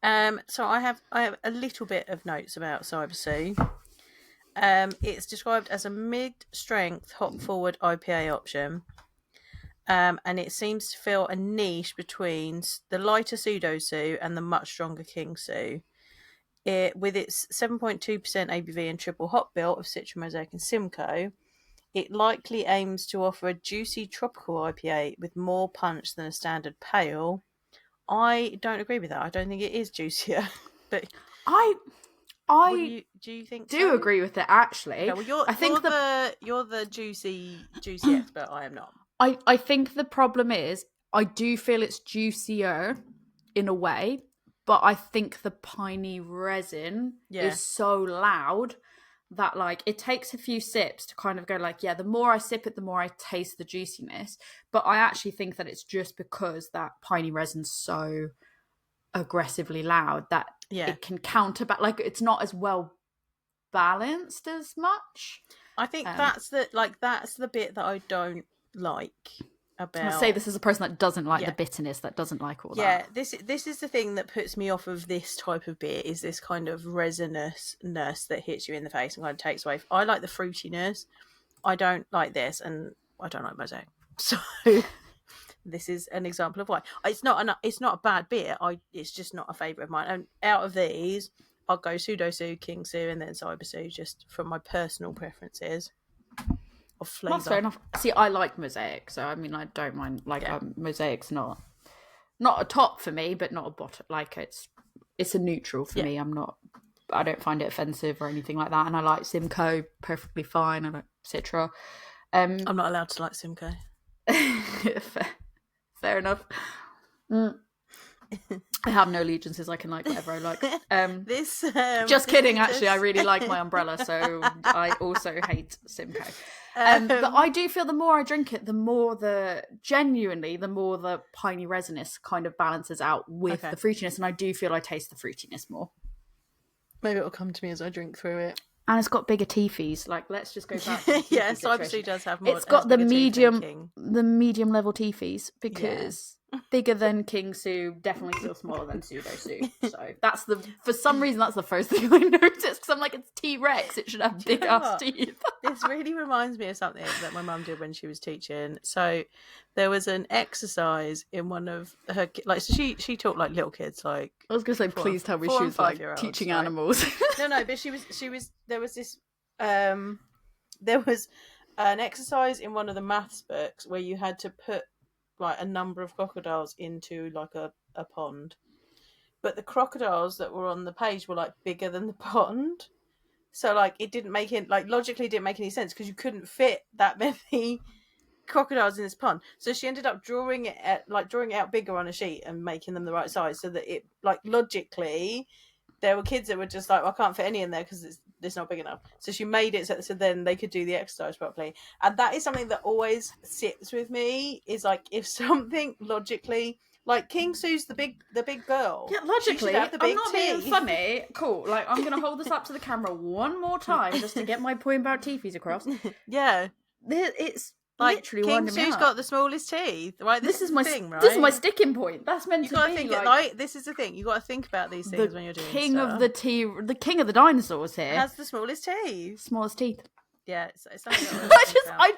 S1: So I have a little bit of notes about Pseudo Sue. It's described as a mid-strength hop-forward IPA option. And it seems to fill a niche between the lighter Pseudo Sue and the much stronger King Sue. With its 7.2% ABV and triple hop built of Citra, Mosaic, and Simcoe, it likely aims to offer a juicy tropical IPA with more punch than a standard pale. I don't agree with that. I don't think it is juicier. But
S2: I
S1: do you think
S2: do
S1: so?
S2: agree with it, actually.
S1: Okay, well, you're the juicy expert. I am not.
S2: I think the problem is I do feel it's juicier in a way, but I think the piney resin is so loud that, like, it takes a few sips to kind of go like, yeah, the more I sip it, the more I taste the juiciness. But I actually think that it's just because that piney resin's so aggressively loud that it can counterbalance. Like, it's not as well balanced as much.
S1: I think that's the bit that I don't like about.
S2: I say this as a person that doesn't like the bitterness, that doesn't like all that.
S1: Yeah, this is the thing that puts me off of this type of beer, is this kind of resinousness that hits you in the face and kind of takes away. I like the fruitiness. I don't like this, and I don't like Mosaic. So this is an example of why. It's not a bad beer. It's just not a favourite of mine. And out of these, I'll go Pseudo Sue, King Sue, and then Pseudo Sue, just from my personal preferences of flavour.
S2: That's fair enough. See, I like Mosaic, so I mean, I don't mind. Like, Mosaic's not a top for me, but not a bottom. Like, it's a neutral for me. I don't find it offensive or anything like that. And I like Simcoe perfectly fine. I like Citra.
S1: I'm not allowed to like Simcoe.
S2: Fair enough. I have no allegiances. I can like whatever I like. Just kidding. Actually, I really like my umbrella, so I also hate Simcoe. But I do feel the more I drink it, the more the piney resinous kind of balances out with the fruitiness, and I do feel I taste the fruitiness more.
S1: Maybe it'll come to me as I drink through it.
S2: And it's got bigger teethies. Like, let's just go back to the
S1: yes, obviously does have more.
S2: It's got the medium level teethies, because bigger than King Sue, definitely still smaller than Pseudo Sue. So for some reason that's the first thing I noticed, because I'm like, it's T-Rex, it should have big ass teeth.
S1: This really reminds me of something that my mum did when she was teaching. So there was an exercise in one of her, like, so she taught like little kids, like,
S2: I was gonna say, please tell me she was like teaching animals.
S1: No, but she was there was this there was an exercise in one of the maths books where you had to put like a number of crocodiles into like a pond, but the crocodiles that were on the page were like bigger than the pond, so like it didn't make it, like, logically didn't make any sense, because you couldn't fit that many crocodiles in this pond. So she ended up drawing it out bigger on a sheet and making them the right size, so that it, like, logically there were kids that were just like, well, I can't fit any in there because it's not big enough. So she made it so then they could do the exercise properly. And that is something that always sits with me, is like, if something logically, like King Sue's the big girl.
S2: Yeah, logically,
S1: I'm not
S2: being funny. Cool. Like, I'm going to hold this up to the camera one more time just to get my point about teethies across.
S1: Yeah.
S2: It's
S1: like,
S2: literally
S1: King Sue's got the smallest teeth, right?
S2: This is my
S1: thing, right?
S2: This is my sticking point. That's meant to be
S1: like, this is the thing. You got to think about these things when you're doing
S2: king
S1: stuff.
S2: of the king of the dinosaurs here
S1: has the smallest teeth.
S2: Smallest teeth.
S1: Yeah, it's something
S2: I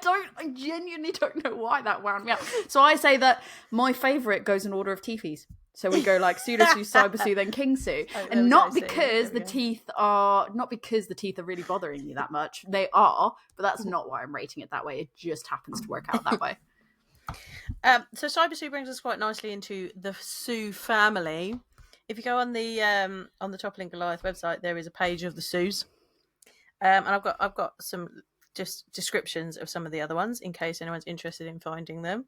S2: genuinely don't know why that wound me up. So I say that my favourite goes in order of teethies. So we go like Pseudo Sue, Pseudo Sue, then King Sue, and not because the teeth are really bothering me that much. They are, but that's not why I'm rating it that way. It just happens to work out that way.
S1: So Pseudo Sue brings us quite nicely into the Sue family. if you go on the Toppling Goliath website, there is a page of the Sues, and I've got some just descriptions of some of the other ones in case anyone's interested in finding them.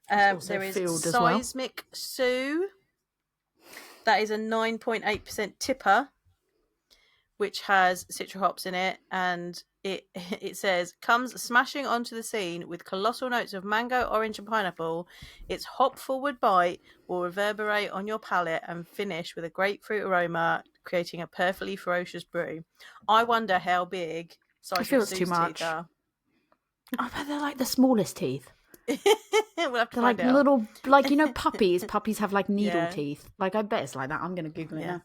S1: There is Seismic Sue. That is a 9.8% tipper, which has citra hops in it, and it says comes smashing onto the scene with colossal notes of mango, orange, and pineapple. Its hop-forward bite will reverberate on your palate and finish with a grapefruit aroma, creating a perfectly ferocious brew. I wonder how big Seismic Sue's teeth are.
S2: I bet they're like the smallest teeth.
S1: We'll have to
S2: they're
S1: find
S2: like
S1: out.
S2: little, like, you know, puppies. Puppies have like needle teeth. Like, I bet it's like that. I'm going to Google it
S1: now.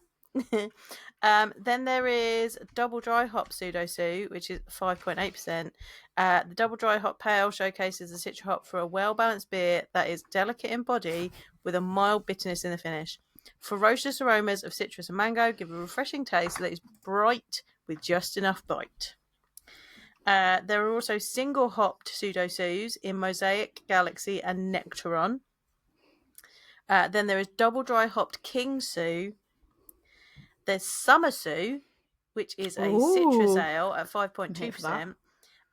S1: Then there is double dry hop Pseudo Sue, which is 5.8%. The double dry hop pale showcases the citra hop for a well-balanced beer that is delicate in body with a mild bitterness in the finish. Ferocious aromas of citrus and mango give a refreshing taste that is bright with just enough bite. There are also single hopped Pseudo Sues in Mosaic, Galaxy, and Nectaron. Then there is double dry hopped King Sue. There's Summer Sue, which is a citrus ale at 5.2%.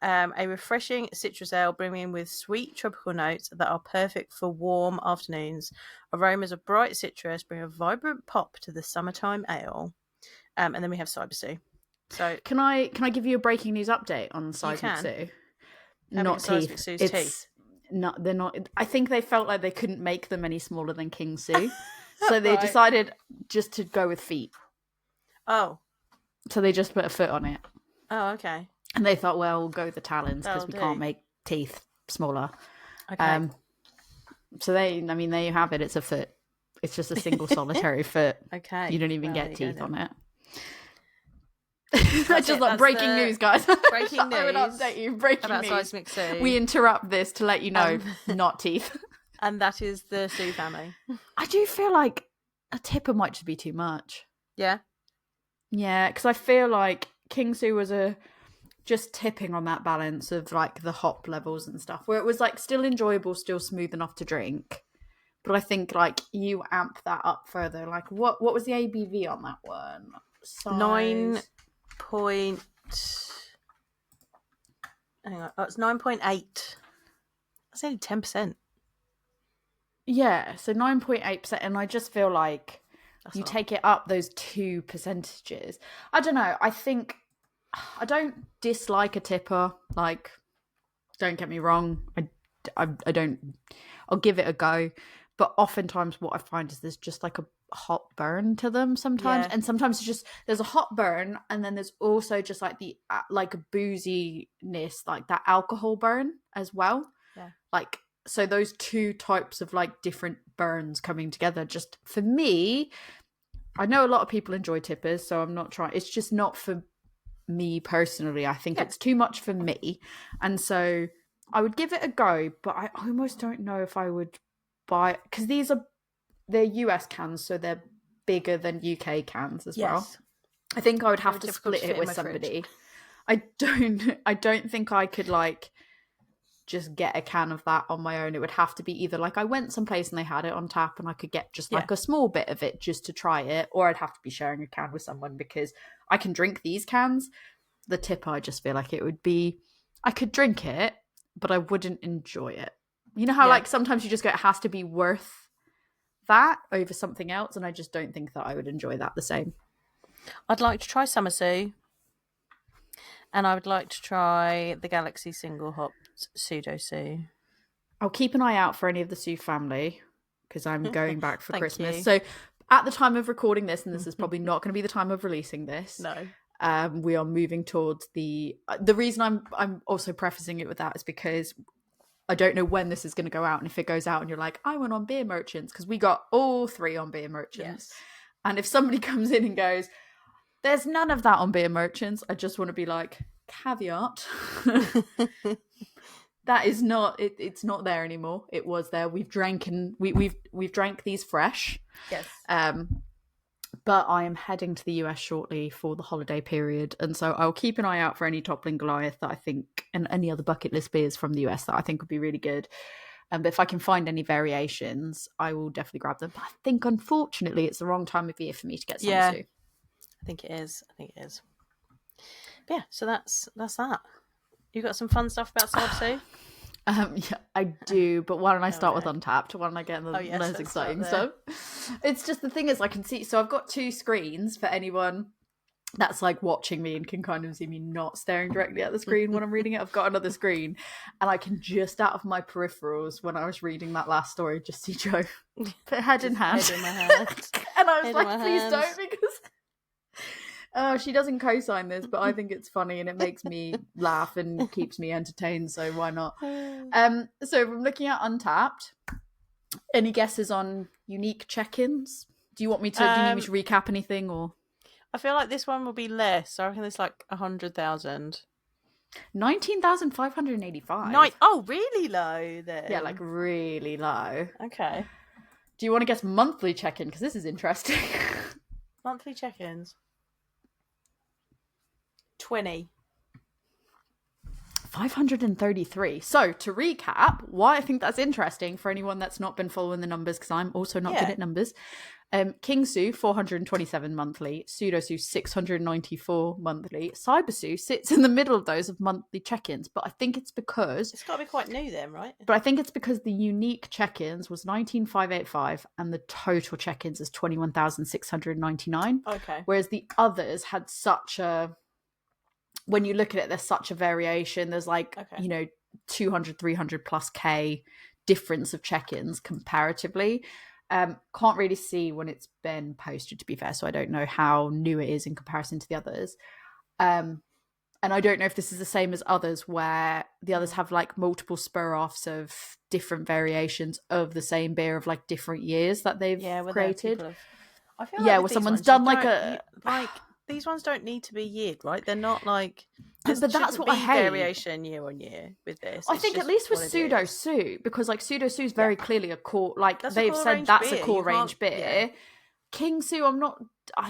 S1: A refreshing citrus ale brimming with sweet tropical notes that are perfect for warm afternoons. Aromas of bright citrus bring a vibrant pop to the summertime ale. And then we have Cyber Sue. So
S2: can I give you a breaking news update on Seismic Sue? Not teeth.
S1: Sue's teeth.
S2: Not, they're not. I think they felt like they couldn't make them any smaller than King Sue, so they decided just to go with feet.
S1: Oh,
S2: so they just put a foot on it.
S1: Oh, okay.
S2: And they thought, well, we'll go with the talons because we can't make teeth smaller.
S1: Okay.
S2: So there you have it. It's a foot. It's just a single solitary foot.
S1: Okay.
S2: You don't even get teeth on it. That's just like breaking news, guys.
S1: Breaking news.
S2: I would update you. Breaking
S1: about
S2: news.
S1: Seismic Sue.
S2: We interrupt this to let you know, not teeth.
S1: And that is the Sue family.
S2: I do feel like a tipper might just be too much.
S1: Yeah.
S2: Yeah, because I feel like King Sue was just tipping on that balance of like the hop levels and stuff, where it was like still enjoyable, still smooth enough to drink. But I think like you amp that up further. Like what was the ABV on that one?
S1: 9 point. Hang on. Oh, it's 9.8. That's only 10%.
S2: Yeah, so 9.8%, and I just feel like you take it up those 2 percentages. I don't know. I think I don't dislike a tipper. Like, don't get me wrong. I don't. I'll give it a go. But oftentimes, what I find is there's just like a hot burn to them sometimes, and sometimes it's just there's a hot burn, and then there's also just like the like a booziness, like that alcohol burn as well.
S1: Yeah,
S2: like. So those two types of like different burns coming together, just for me, I know a lot of people enjoy tippers, so I'm not trying. It's just not for me personally. I think it's too much for me. And so I would give it a go, but I almost don't know if I would buy, because they're US cans, so they're bigger than UK cans as well. I think I would have to split it with somebody. I don't think I could like just get a can of that on my own. It would have to be either like I went someplace and they had it on tap and I could get just like a small bit of it just to try it, or I'd have to be sharing a can with someone, because I can drink these cans. The tipper, I just feel like it would be, I could drink it, but I wouldn't enjoy it. You know how like sometimes you just go, it has to be worth that over something else, and I just don't think that I would enjoy that the same.
S1: I'd like to try Summer Sue, and I would like to try the Galaxy single hop Pseudo Sue.
S2: I'll keep an eye out for any of the Sue family, because I'm going back for Christmas.
S1: You.
S2: So at the time of recording this, and this is probably not going to be the time of releasing this.
S1: No.
S2: We are moving towards the reason I'm also prefacing it with that is because I don't know when this is going to go out, and if it goes out and you're like, I went on Beer Merchants, because we got all 3 on Beer Merchants. Yes. And if somebody comes in and goes, there's none of that on Beer Merchants, I just want to be like, caveat. That is not it's not there anymore. It was there. We've drank these fresh.
S1: Yes.
S2: But I am heading to the US shortly for the holiday period, and so I'll keep an eye out for any Toppling Goliath that I think, and any other bucket list beers from the US that I think would be really good. But if I can find any variations, I will definitely grab them. But I think, unfortunately, it's the wrong time of year for me to get Summer Sue.
S1: I think it is. But yeah, so that's that. You got some fun stuff about Summer Sue?
S2: Yeah, I do, but why don't I start with Untappd? Why don't I get the most exciting stuff? It's just, the thing is, I can see, so I've got two screens for anyone that's like watching me and can kind of see me not staring directly at the screen when I'm reading it. I've got another screen, and I can just, out of my peripherals, when I was reading that last story, just see Joe put head in hand.
S1: Head in my hand.
S2: And I was like, please don't, because she doesn't co-sign this, but I think it's funny and it makes me laugh and keeps me entertained, so why not? So from looking at Untappd, any guesses on unique check-ins? Do you want me to? Do you need me to recap anything, or?
S1: I feel like this one will be less. I reckon it's like 100,000.
S2: 19,585.
S1: Oh, really low then?
S2: Yeah, like really low.
S1: Okay.
S2: Do you want to guess monthly check-in? Because this is interesting.
S1: Monthly check-ins. 20.
S2: 533. So to recap, why I think that's interesting for anyone that's not been following the numbers, because I'm also not good at numbers. King Sue 427 monthly, Pseudo Sue 694 monthly. Cyber Sue sits in the middle of those of monthly check-ins, but I think it's because
S1: it's got to be quite new then, right?
S2: But I think it's because the unique check-ins was 19,585 and the total check-ins is 21,699.
S1: Okay.
S2: Whereas the others had such a, when you look at it, there's such a variation. There's like, 200, 300 plus K difference of check-ins comparatively. Can't really see when it's been posted, to be fair, so I don't know how new it is in comparison to the others. And I don't know if this is the same as others, where the others have like multiple spur-offs of different variations of the same beer of like different years that they've created.
S1: I feel like
S2: where someone's done like
S1: these ones don't need to be yeared, right? They're not like.
S2: But that's what I hate.
S1: Variation year on year with this.
S2: I think at least with Pseudo Sue, because like Pseudo Sue is very clearly a core, like they've said that's a core range beer. Yeah. King Sue, I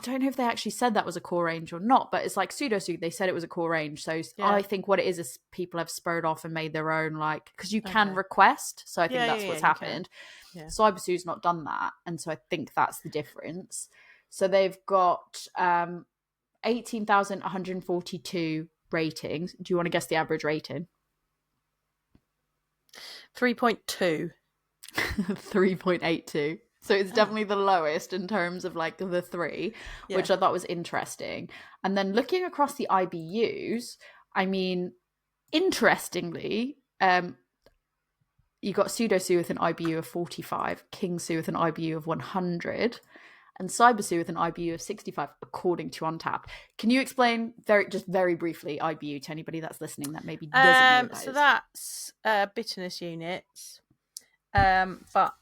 S2: don't know if they actually said that was a core range or not, but it's like Pseudo Sue, they said it was a core range. So I think what it is people have spurred off and made their own, like, because you can request. So I think that's what's happened. Yeah. Cyber Sue's not done that. And so I think that's the difference. So they've got 18,142 ratings. Do you want to guess the average rating?
S1: 3.2.
S2: 3.82. So it's definitely the lowest in terms of like the three, which I thought was interesting. And then looking across the IBUs, I mean, interestingly, you got Pseudo Sue with an IBU of 45, King Sue with an IBU of 100, and Cyber Sue with an IBU of 65, according to Untappd. Can you explain very briefly IBU to anybody that's listening that maybe doesn't know that?
S1: So that's bitterness units. But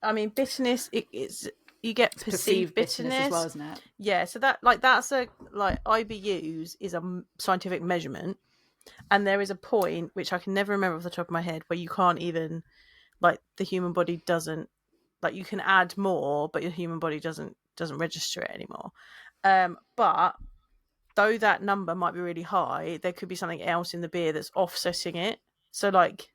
S1: I mean, bitterness, it's you get perceived bitterness
S2: as well, isn't it?
S1: Yeah, so that's a IBUs is a scientific measurement, and there is a point which I can never remember off the top of my head where you can't even, like, the human body doesn't, like, you can add more, but your human body doesn't register it anymore. But though that number might be really high, there could be something else in the beer that's offsetting it. So like,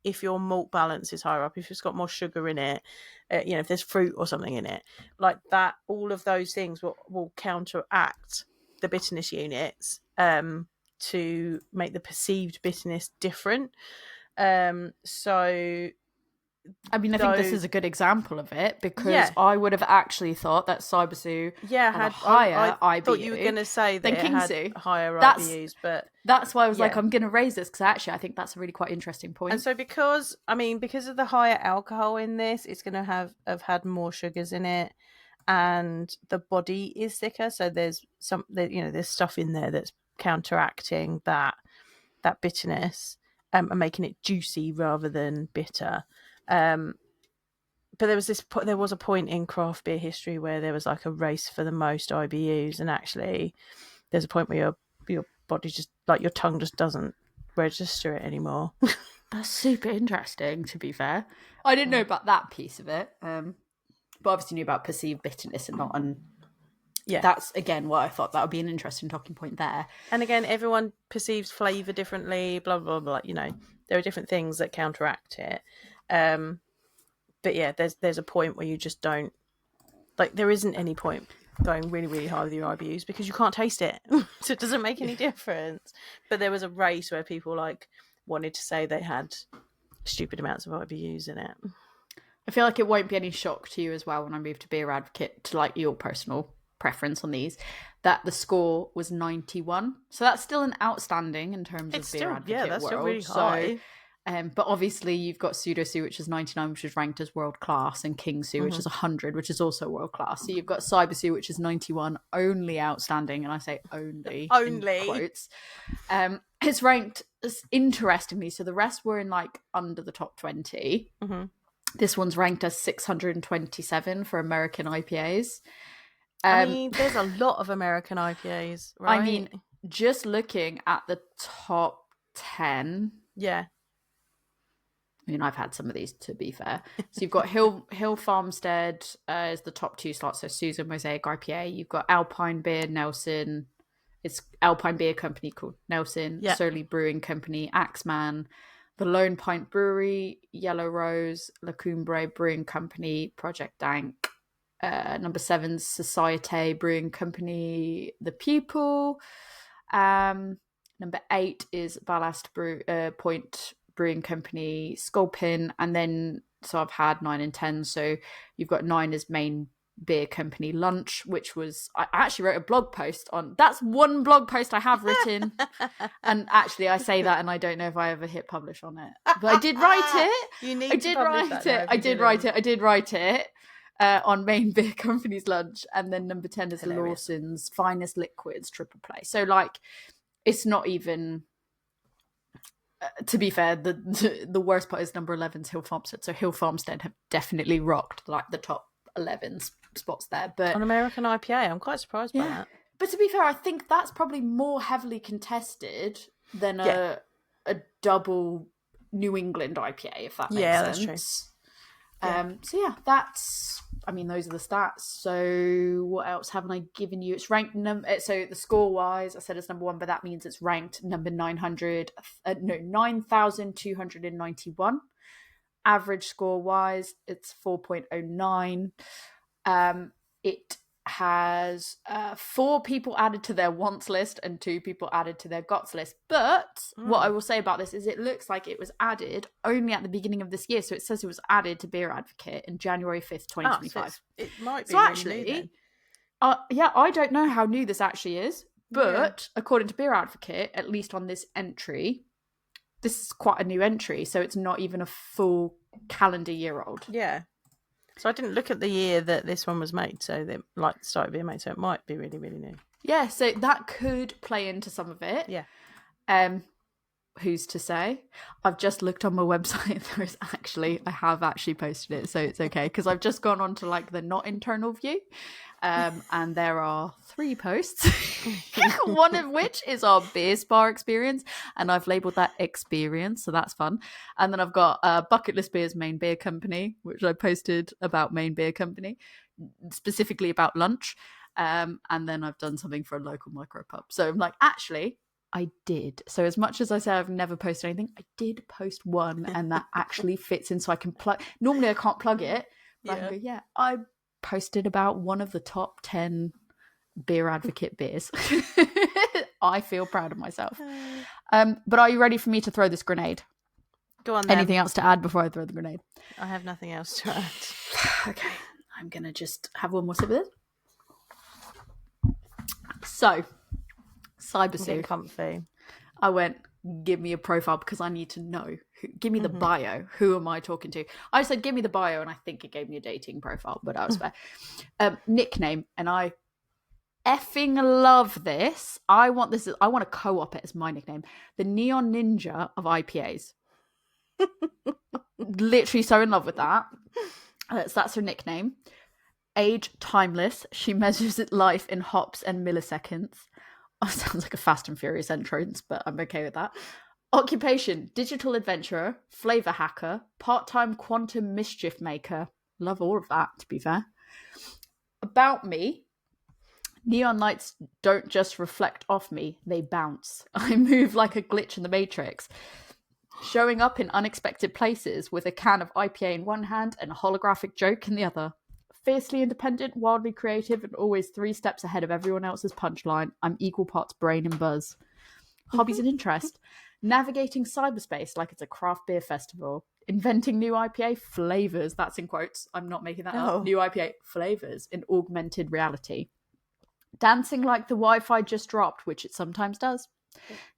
S1: if your malt balance is higher up, if it's got more sugar in it, if there's fruit or something in it, like that, all of those things will counteract the bitterness units to make the perceived bitterness different. So
S2: I mean, I think this is a good example of it, because I would have actually thought that Cyber Sue had a higher IBU. I thought you were going to say that
S1: King Sue had higher IBUs, but
S2: that's why I was like, I'm going to raise this, because actually I think that's a really quite interesting point.
S1: And so because of the higher alcohol in this, it's going to have had more sugars in it, and the body is thicker. So there's there's stuff in there that's counteracting that bitterness and making it juicy rather than bitter. But there was a point in craft beer history where there was like a race for the most IBUs, and actually there's a point where your body just, like, your tongue just doesn't register it anymore.
S2: That's super interesting, to be fair. I didn't know about that piece of it, but obviously knew about perceived bitterness and not. And that's again what I thought that would be an interesting talking point there.
S1: And again, everyone perceives flavour differently, blah blah blah, there are different things that counteract it. But yeah, there's a point where you just don't, like, there isn't any point going really, really high with your IBUs because you can't taste it. So it doesn't make any difference. But there was a race where people like wanted to say they had stupid amounts of IBUs in it.
S2: I feel like it won't be any shock to you as well when I move to Beer Advocate, to like your personal preference on these, that the score was 91. So that's still an outstanding in terms of Beer Advocate.
S1: Yeah, that's
S2: world.
S1: still really high.
S2: So, but obviously you've got Pseudo Sue, which is 99, which is ranked as world class, and King Sue, which is 100, which is also world class. So you've got Cyber Sue, which is 91, only outstanding, and I say only in quotes. It's ranked interestingly, so the rest were in like under the top 20. This one's ranked as 627 for American IPAs.
S1: I mean, there's a lot of American IPAs, right?
S2: I mean, just looking at the top 10.
S1: Yeah.
S2: I mean, I've had some of these, to be fair. So you've got Hill Farmstead as the top 2 slots. So Susan Mosaic IPA. You've got Alpine Beer, Nelson. It's Alpine Beer Company called Nelson.
S1: Yeah.
S2: Surly Brewing Company, Axeman. The Lone Pint Brewery, Yellow Rose, La Cumbre Brewing Company, Project Dank. Number 7's Societe Brewing Company, The Pupil. Number 8 is Ballast Point Brewing Company, Sculpin, and then so I've had 9 and 10. So you've got 9 as Main Beer Company Lunch, which was, I actually wrote a blog post on, that's one blog post I have written. And actually I say that and I don't know if I ever hit publish on it, but I did write it. I did write it on Main Beer Company's Lunch. And then number 10 is Lawson's Finest Liquids Triple Play. So like, it's not even, to be fair, the worst part is number 11's Hill Farmstead. So Hill Farmstead have definitely rocked like the top 11 spots there. But
S1: an American IPA, I'm quite surprised by that.
S2: But to be fair, I think that's probably more heavily contested than a double New England IPA, if that makes sense.
S1: That's true.
S2: So yeah, that's, I mean, those are the stats. So what else haven't I given you? It's ranked so the score wise, I said it's number 1, but that means it's ranked number 9,291. Average score wise, it's 4.09. It has 4 people added to their wants list and 2 people added to their gots list. But what I will say about this is it looks like it was added only at the beginning of this year. So it says it was added to Beer Advocate in January 5th, 2025.
S1: So it might be
S2: so
S1: really
S2: actually,
S1: new then.
S2: I don't know how new this actually is. But according to Beer Advocate, at least on this entry, this is quite a new entry. So it's not even a full calendar year old.
S1: Yeah. So I didn't look at the year that this one was made, so that like started being made, so it might be really, really new.
S2: Yeah, so that could play into some of it.
S1: Yeah.
S2: Who's to say? I've just looked on my website. I have actually posted it, so it's okay because I've just gone on to like the not internal view, and there are 3 posts. One of which is our beer spa experience, and I've labelled that experience, so that's fun. And then I've got Bucket List Beer's Main Beer Company, which I posted about Main Beer Company, specifically about lunch. And then I've done something for a local micropub. So I'm like, actually, I did. So as much as I say I've never posted anything, I did post one, and that actually fits in. So I can plug. Normally I can't plug it, but I can go, I posted about one of the top 10 Beer Advocate beers. I feel proud of myself. But are you ready for me to throw this grenade?
S1: Go on then.
S2: Anything else to add before I throw the grenade?
S1: I have nothing else to add.
S2: Okay. I'm going to just have one more sip of this. So, Cyber Sue.
S1: Comfy.
S2: I went, give me a profile because I need to know. Give me the bio. Who am I talking to? I said, give me the bio, and I think it gave me a dating profile, but I was fair. Nickname, and I effing love this. I want to co-op it as my nickname. The Neon Ninja of IPAs. Literally so in love with that. So that's her nickname. Age, timeless. She measures life in hops and milliseconds. Oh, sounds like a Fast and Furious entrance, but I'm okay with that. Occupation, digital adventurer, flavor hacker, part-time quantum mischief maker. Love all of that, to be fair. About me, neon lights don't just reflect off me, they bounce. I move like a glitch in the Matrix. Showing up in unexpected places with a can of IPA in one hand and a holographic joke in the other. Fiercely independent, wildly creative, and always 3 steps ahead of everyone else's punchline. I'm equal parts brain and buzz. Hobbies and interest. Navigating cyberspace like it's a craft beer festival. Inventing new IPA flavors. That's in quotes. I'm not making that up. New IPA flavors in augmented reality. Dancing like the Wi-Fi just dropped, which it sometimes does.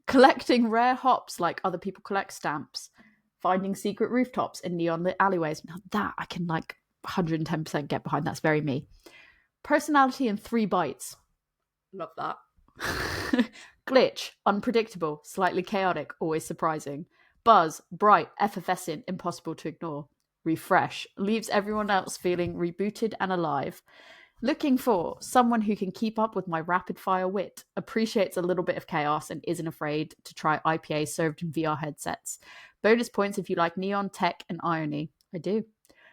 S2: Collecting rare hops like other people collect stamps. Finding secret rooftops in neon lit alleyways. Now that I can 110% get behind. That's very me. Personality in 3 bites. Love that. Glitch, unpredictable, slightly chaotic, always surprising. Buzz, bright, effervescent, impossible to ignore. Refresh, leaves everyone else feeling rebooted and alive. Looking for someone who can keep up with my rapid-fire wit, appreciates a little bit of chaos, and isn't afraid to try IPA served in VR headsets. Bonus points if you like neon, tech, and irony. I do.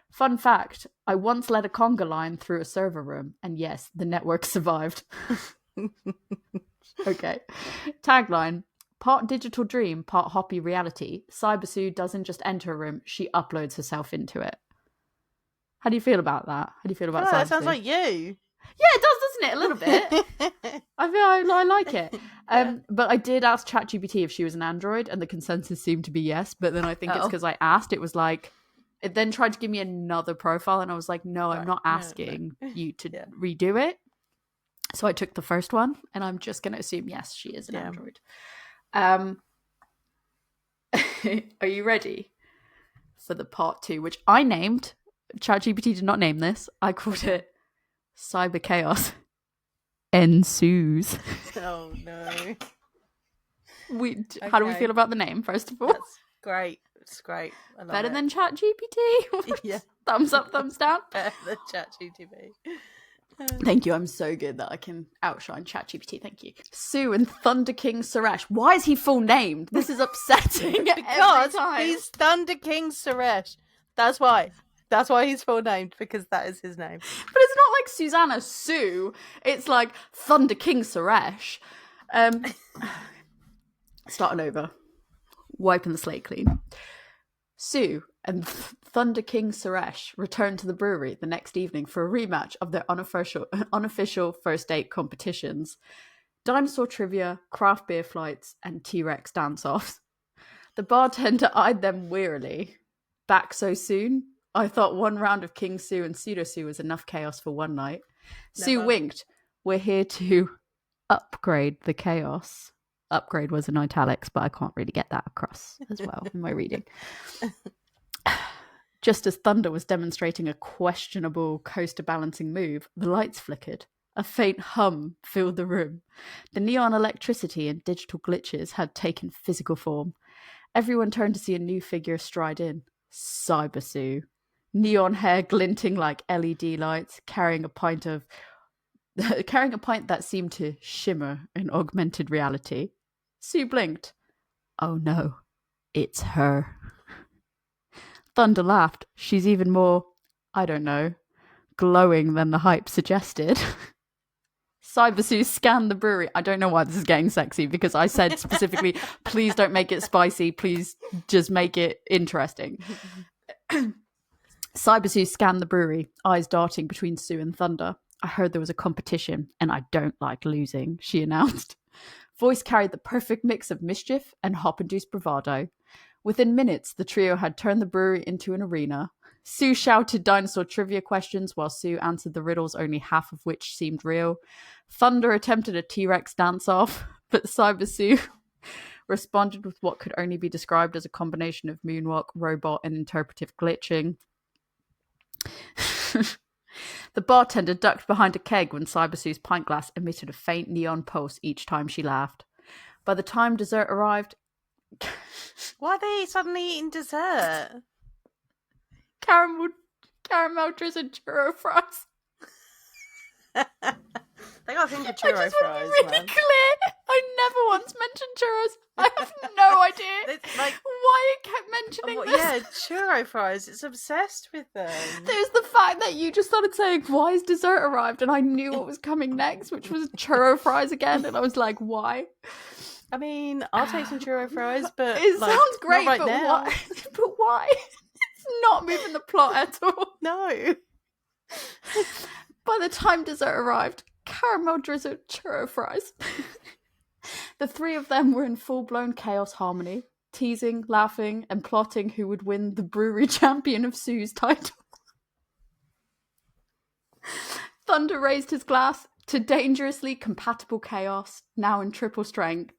S2: Fun fact, I once led a conga line through a server room, and yes, the network survived. Okay. Tagline. Part digital dream, part hoppy reality. Cyber Sue doesn't just enter a room, she uploads herself into it. How do you feel about that? How do you feel about Cyber
S1: That sounds
S2: Sue?
S1: like you.
S2: Yeah, it does, doesn't it? A little bit. I like it. But I did ask ChatGPT if she was an android, and the consensus seemed to be yes. But then I think it's because I asked. It was like, it then tried to give me another profile, and I was like, no, I'm not asking you to redo it. So I took the first one, and I'm just going to assume yes, she is an android. Are you ready for the part 2, which I named? ChatGPT did not name this. I called it Cyber Chaos Ensues.
S1: Oh no.
S2: How do we feel about the name, first of all?
S1: That's great. It's great. I love
S2: Better
S1: it.
S2: than ChatGPT?
S1: Yeah.
S2: Thumbs up, thumbs down?
S1: Better than ChatGPT.
S2: Thank you. I'm so good that I can outshine ChatGPT. Thank you. Sue and Thunder King Suresh. Why is he full named? This is upsetting.
S1: Because he's Thunder King Suresh. That's why. That's why he's full named, because that is his name.
S2: But it's not like Susanna Sue. It's like Thunder King Suresh. Starting over. Wiping the slate clean. Sue and Thunder King Suresh returned to the brewery the next evening for a rematch of their unofficial first date competitions. Dinosaur trivia, craft beer flights, and T-Rex dance-offs. The bartender eyed them wearily. Back so soon? I thought one round of King Sue and Pseudo Sue was enough chaos for one night. Never. Sue winked. We're here to upgrade the chaos. Upgrade was in italics, but I can't really get that across as well in my reading. Just as Thunder was demonstrating a questionable coaster balancing move, the lights flickered. A faint hum filled the room. The neon electricity and digital glitches had taken physical form. Everyone turned to see a new figure stride in. Cyber Sue. Neon hair glinting like LED lights, carrying a pint that seemed to shimmer in augmented reality. Sue blinked. Oh no, it's her. Thunder laughed. She's even more, I don't know, glowing than the hype suggested. Cyber Sue scanned the brewery. I don't know why this is getting sexy, because I said specifically, please don't make it spicy. Please just make it interesting. Cyber Sue scanned the brewery, eyes darting between Sue and Thunder. I heard there was a competition, and I don't like losing, she announced. Voice carried the perfect mix of mischief and hop-induced bravado. Within minutes, the trio had turned the brewery into an arena. Sue shouted dinosaur trivia questions while Sue answered the riddles, only half of which seemed real. Thunder attempted a T-Rex dance-off, but Cyber Sue responded with what could only be described as a combination of moonwalk, robot, and interpretive glitching. The bartender ducked behind a keg when Cyber Sue's pint glass emitted a faint neon pulse each time she laughed. By the time dessert arrived...
S1: Why are they suddenly eating dessert?
S2: Caramel drizzled churro fries.
S1: They got to think of churro
S2: I just
S1: fries,
S2: want to be really clear. I never once mentioned churros. I have no idea
S1: It's like,
S2: why it kept mentioning this.
S1: Yeah, churro fries. It's obsessed with them.
S2: There's the fact that you just started saying, why is dessert arrived? And I knew what was coming next, which was churro fries again. And I was like, why?
S1: I mean, I'll take some churro fries, but
S2: It
S1: like,
S2: sounds great,
S1: not right
S2: but
S1: now.
S2: why? But why? It's not moving the plot at all.
S1: No.
S2: By the time dessert arrived, caramel drizzled churro fries. The three of them were in full-blown chaos harmony, teasing, laughing, and plotting who would win the brewery champion of Sue's title. Thunder raised his glass to dangerously compatible chaos, now in triple strength.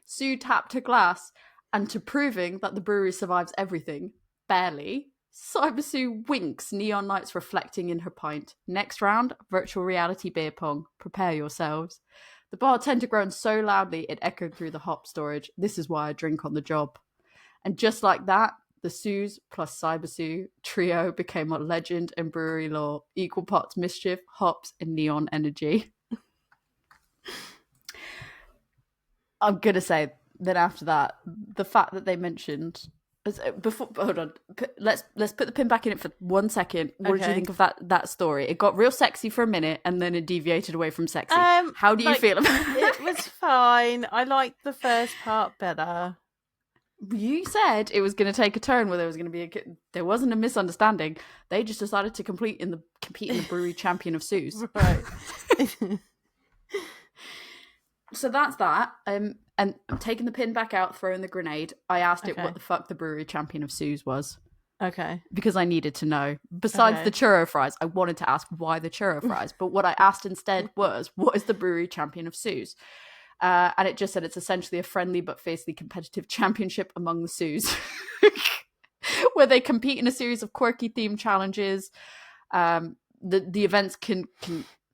S2: Sue tapped her glass, and to proving that the brewery survives everything, barely, Cyber Sue winks, neon lights reflecting in her pint. Next round, virtual reality beer pong. Prepare yourselves. The bartender groaned so loudly it echoed through the hop storage. This is why I drink on the job. And just like that, the Sues plus Cyber Sue trio became a legend in brewery lore. Equal parts mischief, hops, and neon energy. I'm going to say that after that, the fact that they mentioned... hold on. Let's put the pin back in it for 1 second. What did you think of that story? It got real sexy for a minute, and then it deviated away from sexy. How do you feel about it?
S1: It was fine. I liked the first part better.
S2: You said it was going to take a turn where there was going to be there wasn't a misunderstanding. They just decided to compete in the brewery champion of Sue's.
S1: Right.
S2: So that's that. And I'm taking the pin back out, throwing the grenade. I asked it what the fuck the brewery champion of Sue's was.
S1: Okay.
S2: Because I needed to know. Besides the churro fries, I wanted to ask why the churro fries. But what I asked instead was, what is the brewery champion of Sue's? And it just said it's essentially a friendly but fiercely competitive championship among the Sues, where they compete in a series of quirky themed challenges. The events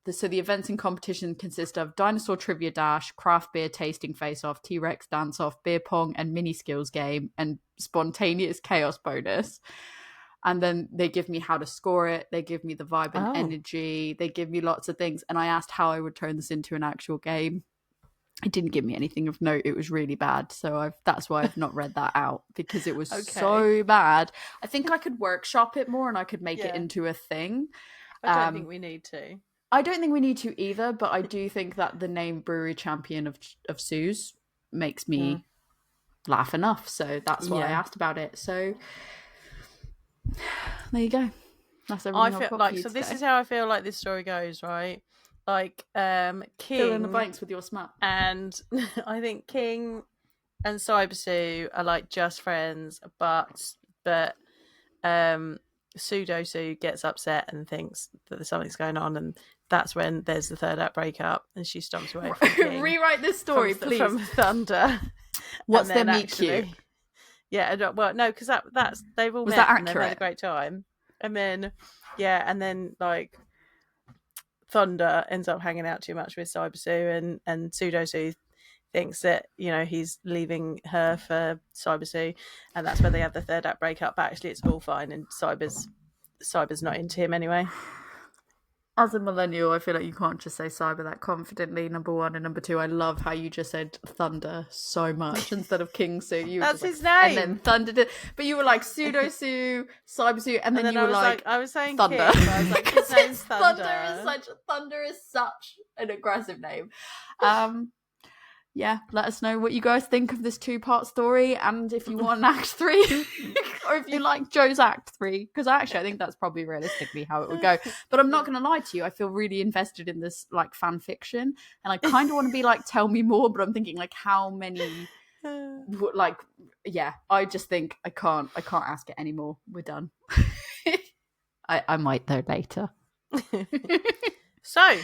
S2: So the events in competition consist of dinosaur trivia dash, craft beer tasting face-off, T-Rex dance-off, beer pong, and mini skills game, and spontaneous chaos bonus. And then they give me how to score it. They give me the vibe and energy. They give me lots of things. And I asked how I would turn this into an actual game. It didn't give me anything of note. It was really bad. So that's why I've not read that out, because it was so bad. I think I could workshop it more and I could make it into a thing.
S1: I don't think we need to.
S2: I don't think we need to either, but I do think that the name brewery champion of Sue's makes me laugh enough. So that's why I asked about it. So there you go. That's everything
S1: I feel like, so this is how I feel like this story goes, right? Like King,
S2: fill in the blanks with your smut.
S1: And I think King and Cyber Sue are like just friends, but Pseudo Sue gets upset and thinks that something's going on, and that's when there's the third act breakup, and she stomps away from King.
S2: Rewrite this story, please.
S1: From Thunder.
S2: What's their meet cute?
S1: Yeah, well, no, because that's they've all
S2: was
S1: met
S2: that accurate?
S1: And they've had a great time, and then like Thunder ends up hanging out too much with Cyber Sue, and Pseudo Sue thinks that, you know, he's leaving her for Cyber Sue, and that's where they have the third act breakup. But actually, it's all fine, and Cyber's not into him anyway.
S2: As a millennial, I feel like you can't just say Cyber that confidently, number one. And number two, I love how you just said Thunder so much instead of King Sue.
S1: That's his name.
S2: And then Thunder did, but you were like Pseudo Sue, Cyber Sue, and then you were like
S1: I was saying
S2: Thunder.
S1: King, I was like, his name's Thunder.
S2: Thunder is such an aggressive name. Yeah, let us know what you guys think of this 2-part story, and if you want an act 3, or if you like Joe's act 3, because actually I think that's probably realistically how it would go. But I'm not going to lie to you, I feel really invested in this like fan fiction, and I kind of want to be like, tell me more, but I'm thinking like how many, like, yeah, I just think I can't ask it anymore. We're done. I might though later.
S1: So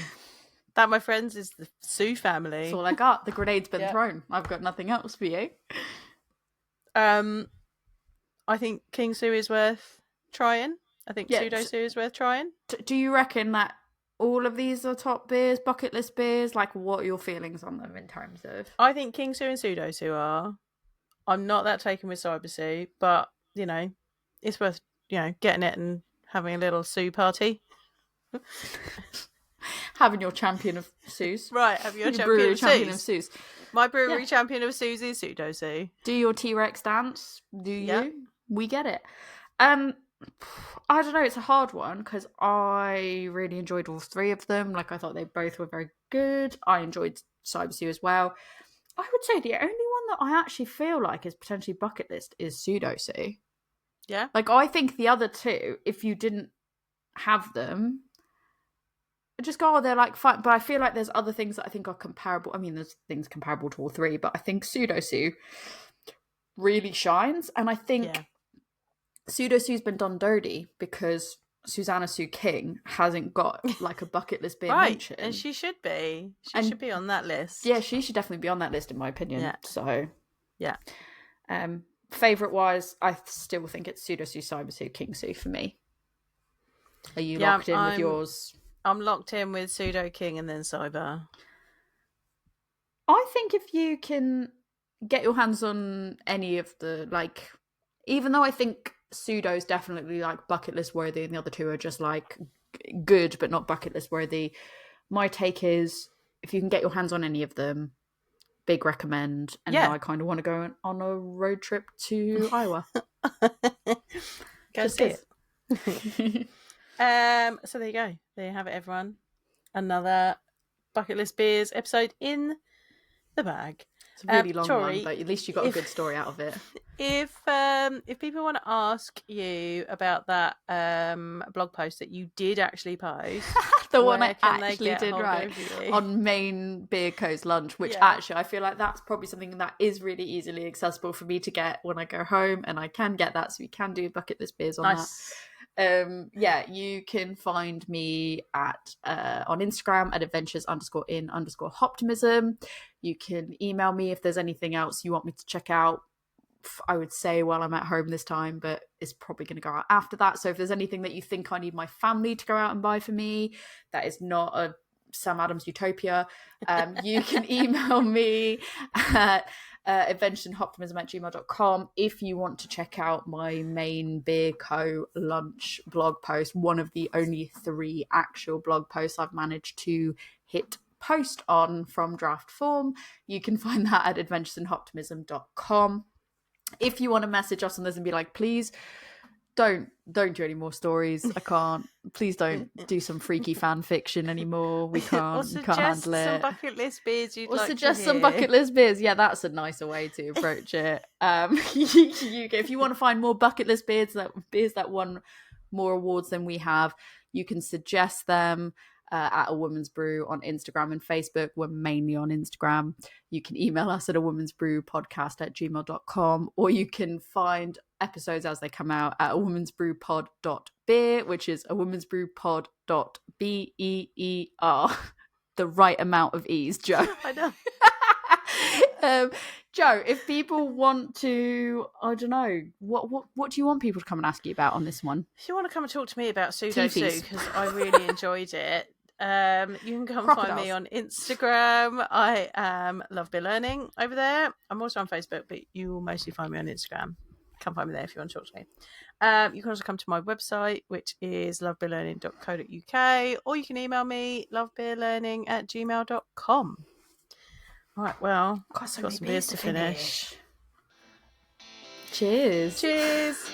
S1: that, my friends, is the Sue family.
S2: That's all I got. The grenade's been thrown. I've got nothing else for you.
S1: I think King Sue is worth trying. I think Pseudo Sue is worth trying.
S2: Do you reckon that all of these are top beers, bucket list beers? Like, what are your feelings on them in terms of?
S1: I think King Sue and Pseudo Sue are. I'm not that taken with Cyber Sue, but, you know, it's worth, you know, getting it and having a little Sue party.
S2: Having your champion of Sue's.
S1: Right, have your champion of Sue's. My brewery champion of Sue's is Pseudo Sue.
S2: Do your T-Rex dance. Do you? Yeah. We get it. I don't know, it's a hard one, because I really enjoyed all 3 of them. Like, I thought they both were very good. I enjoyed Cyber Sue as well. I would say the only that I actually feel like is potentially bucket list is Pseudo Sue.
S1: Yeah.
S2: Like, I think the other two, if you didn't have them, just go, oh, they're like fine. But I feel like there's other things that I think are comparable. I mean, there's things comparable to all three, but I think Pseudo Sue really shines. And I think Pseudo Sue's been done dirty because Susanna Sue King hasn't got like a bucket list beer mentioned.
S1: And she should be. She should be on that list.
S2: Yeah, she should definitely be on that list in my opinion.
S1: Yeah.
S2: So
S1: yeah.
S2: Favorite wise, I still think it's Pseudo Sue, Cyber Sue, King Sue for me. Are you locked in with yours?
S1: I'm locked in with Pseudo King and then Cyber.
S2: I think if you can get your hands on any of the, like, even though I think Pseudo's definitely like bucket list worthy and the other two are just like good but not bucket list worthy, my take is if you can get your hands on any of them, big recommend. And now I kind of want to go on a road trip to Iowa.
S1: Go see it. So there you go. There you have it, everyone. Another Bucket List Beers episode in the bag.
S2: It's a really long one, but at least you got a good story out of it.
S1: If people want to ask you about that blog post that you did actually post,
S2: the one I actually did right on Main Beer Co's lunch, which actually I feel like that's probably something that is really easily accessible for me to get when I go home, and I can get that, so we can do Bucket List Beers on that. You can find me at on Instagram at adventures_in_hoptimism. You can email me if there's anything else you want me to check out. I would say while I'm at home this time, but it's probably going to go out after that. So if there's anything that you think I need my family to go out and buy for me, that is not a Sam Adams utopia, you can email me at adventureandhoptimism@gmail.com if you want to check out my Main Beer Co lunch blog post, one of the only 3 actual blog posts I've managed to hit post on from draft form. You can find that at adventureandhoptimism.com. If you want to message us on this and be like, please don't do any more stories. I can't. Please don't do some freaky fan fiction anymore. We can't. You can't handle it.
S1: Some bucket list beers you'd like to
S2: suggest
S1: hear.
S2: some bucket list beers. Yeah, that's a nicer way to approach it. If you want to find more bucket list beers that won more awards than we have, you can suggest them at A Woman's Brew on Instagram and Facebook. We're mainly on Instagram. You can email us at awomansbrewpodcast@gmail.com, or you can find episodes as they come out at awomansbrewpod.beer, which is awomansbrewpod.beer. The right amount of E's, Joe.
S1: I know.
S2: Joe, if people want to, I don't know, what do you want people to come and ask you about on this one?
S1: If you want to come and talk to me about Pseudo Sue, because I really enjoyed it, you can come find me on Instagram. I am Love Beer Learning over there. I'm also on Facebook, but you will mostly find me on Instagram. Come find me there if you want to talk to me. You can also come to my website, which is lovebeerlearning.co.uk, or you can email me lovebeerlearning@gmail.com. All right, well, got some beers to finish.
S2: Cheers.
S1: Cheers.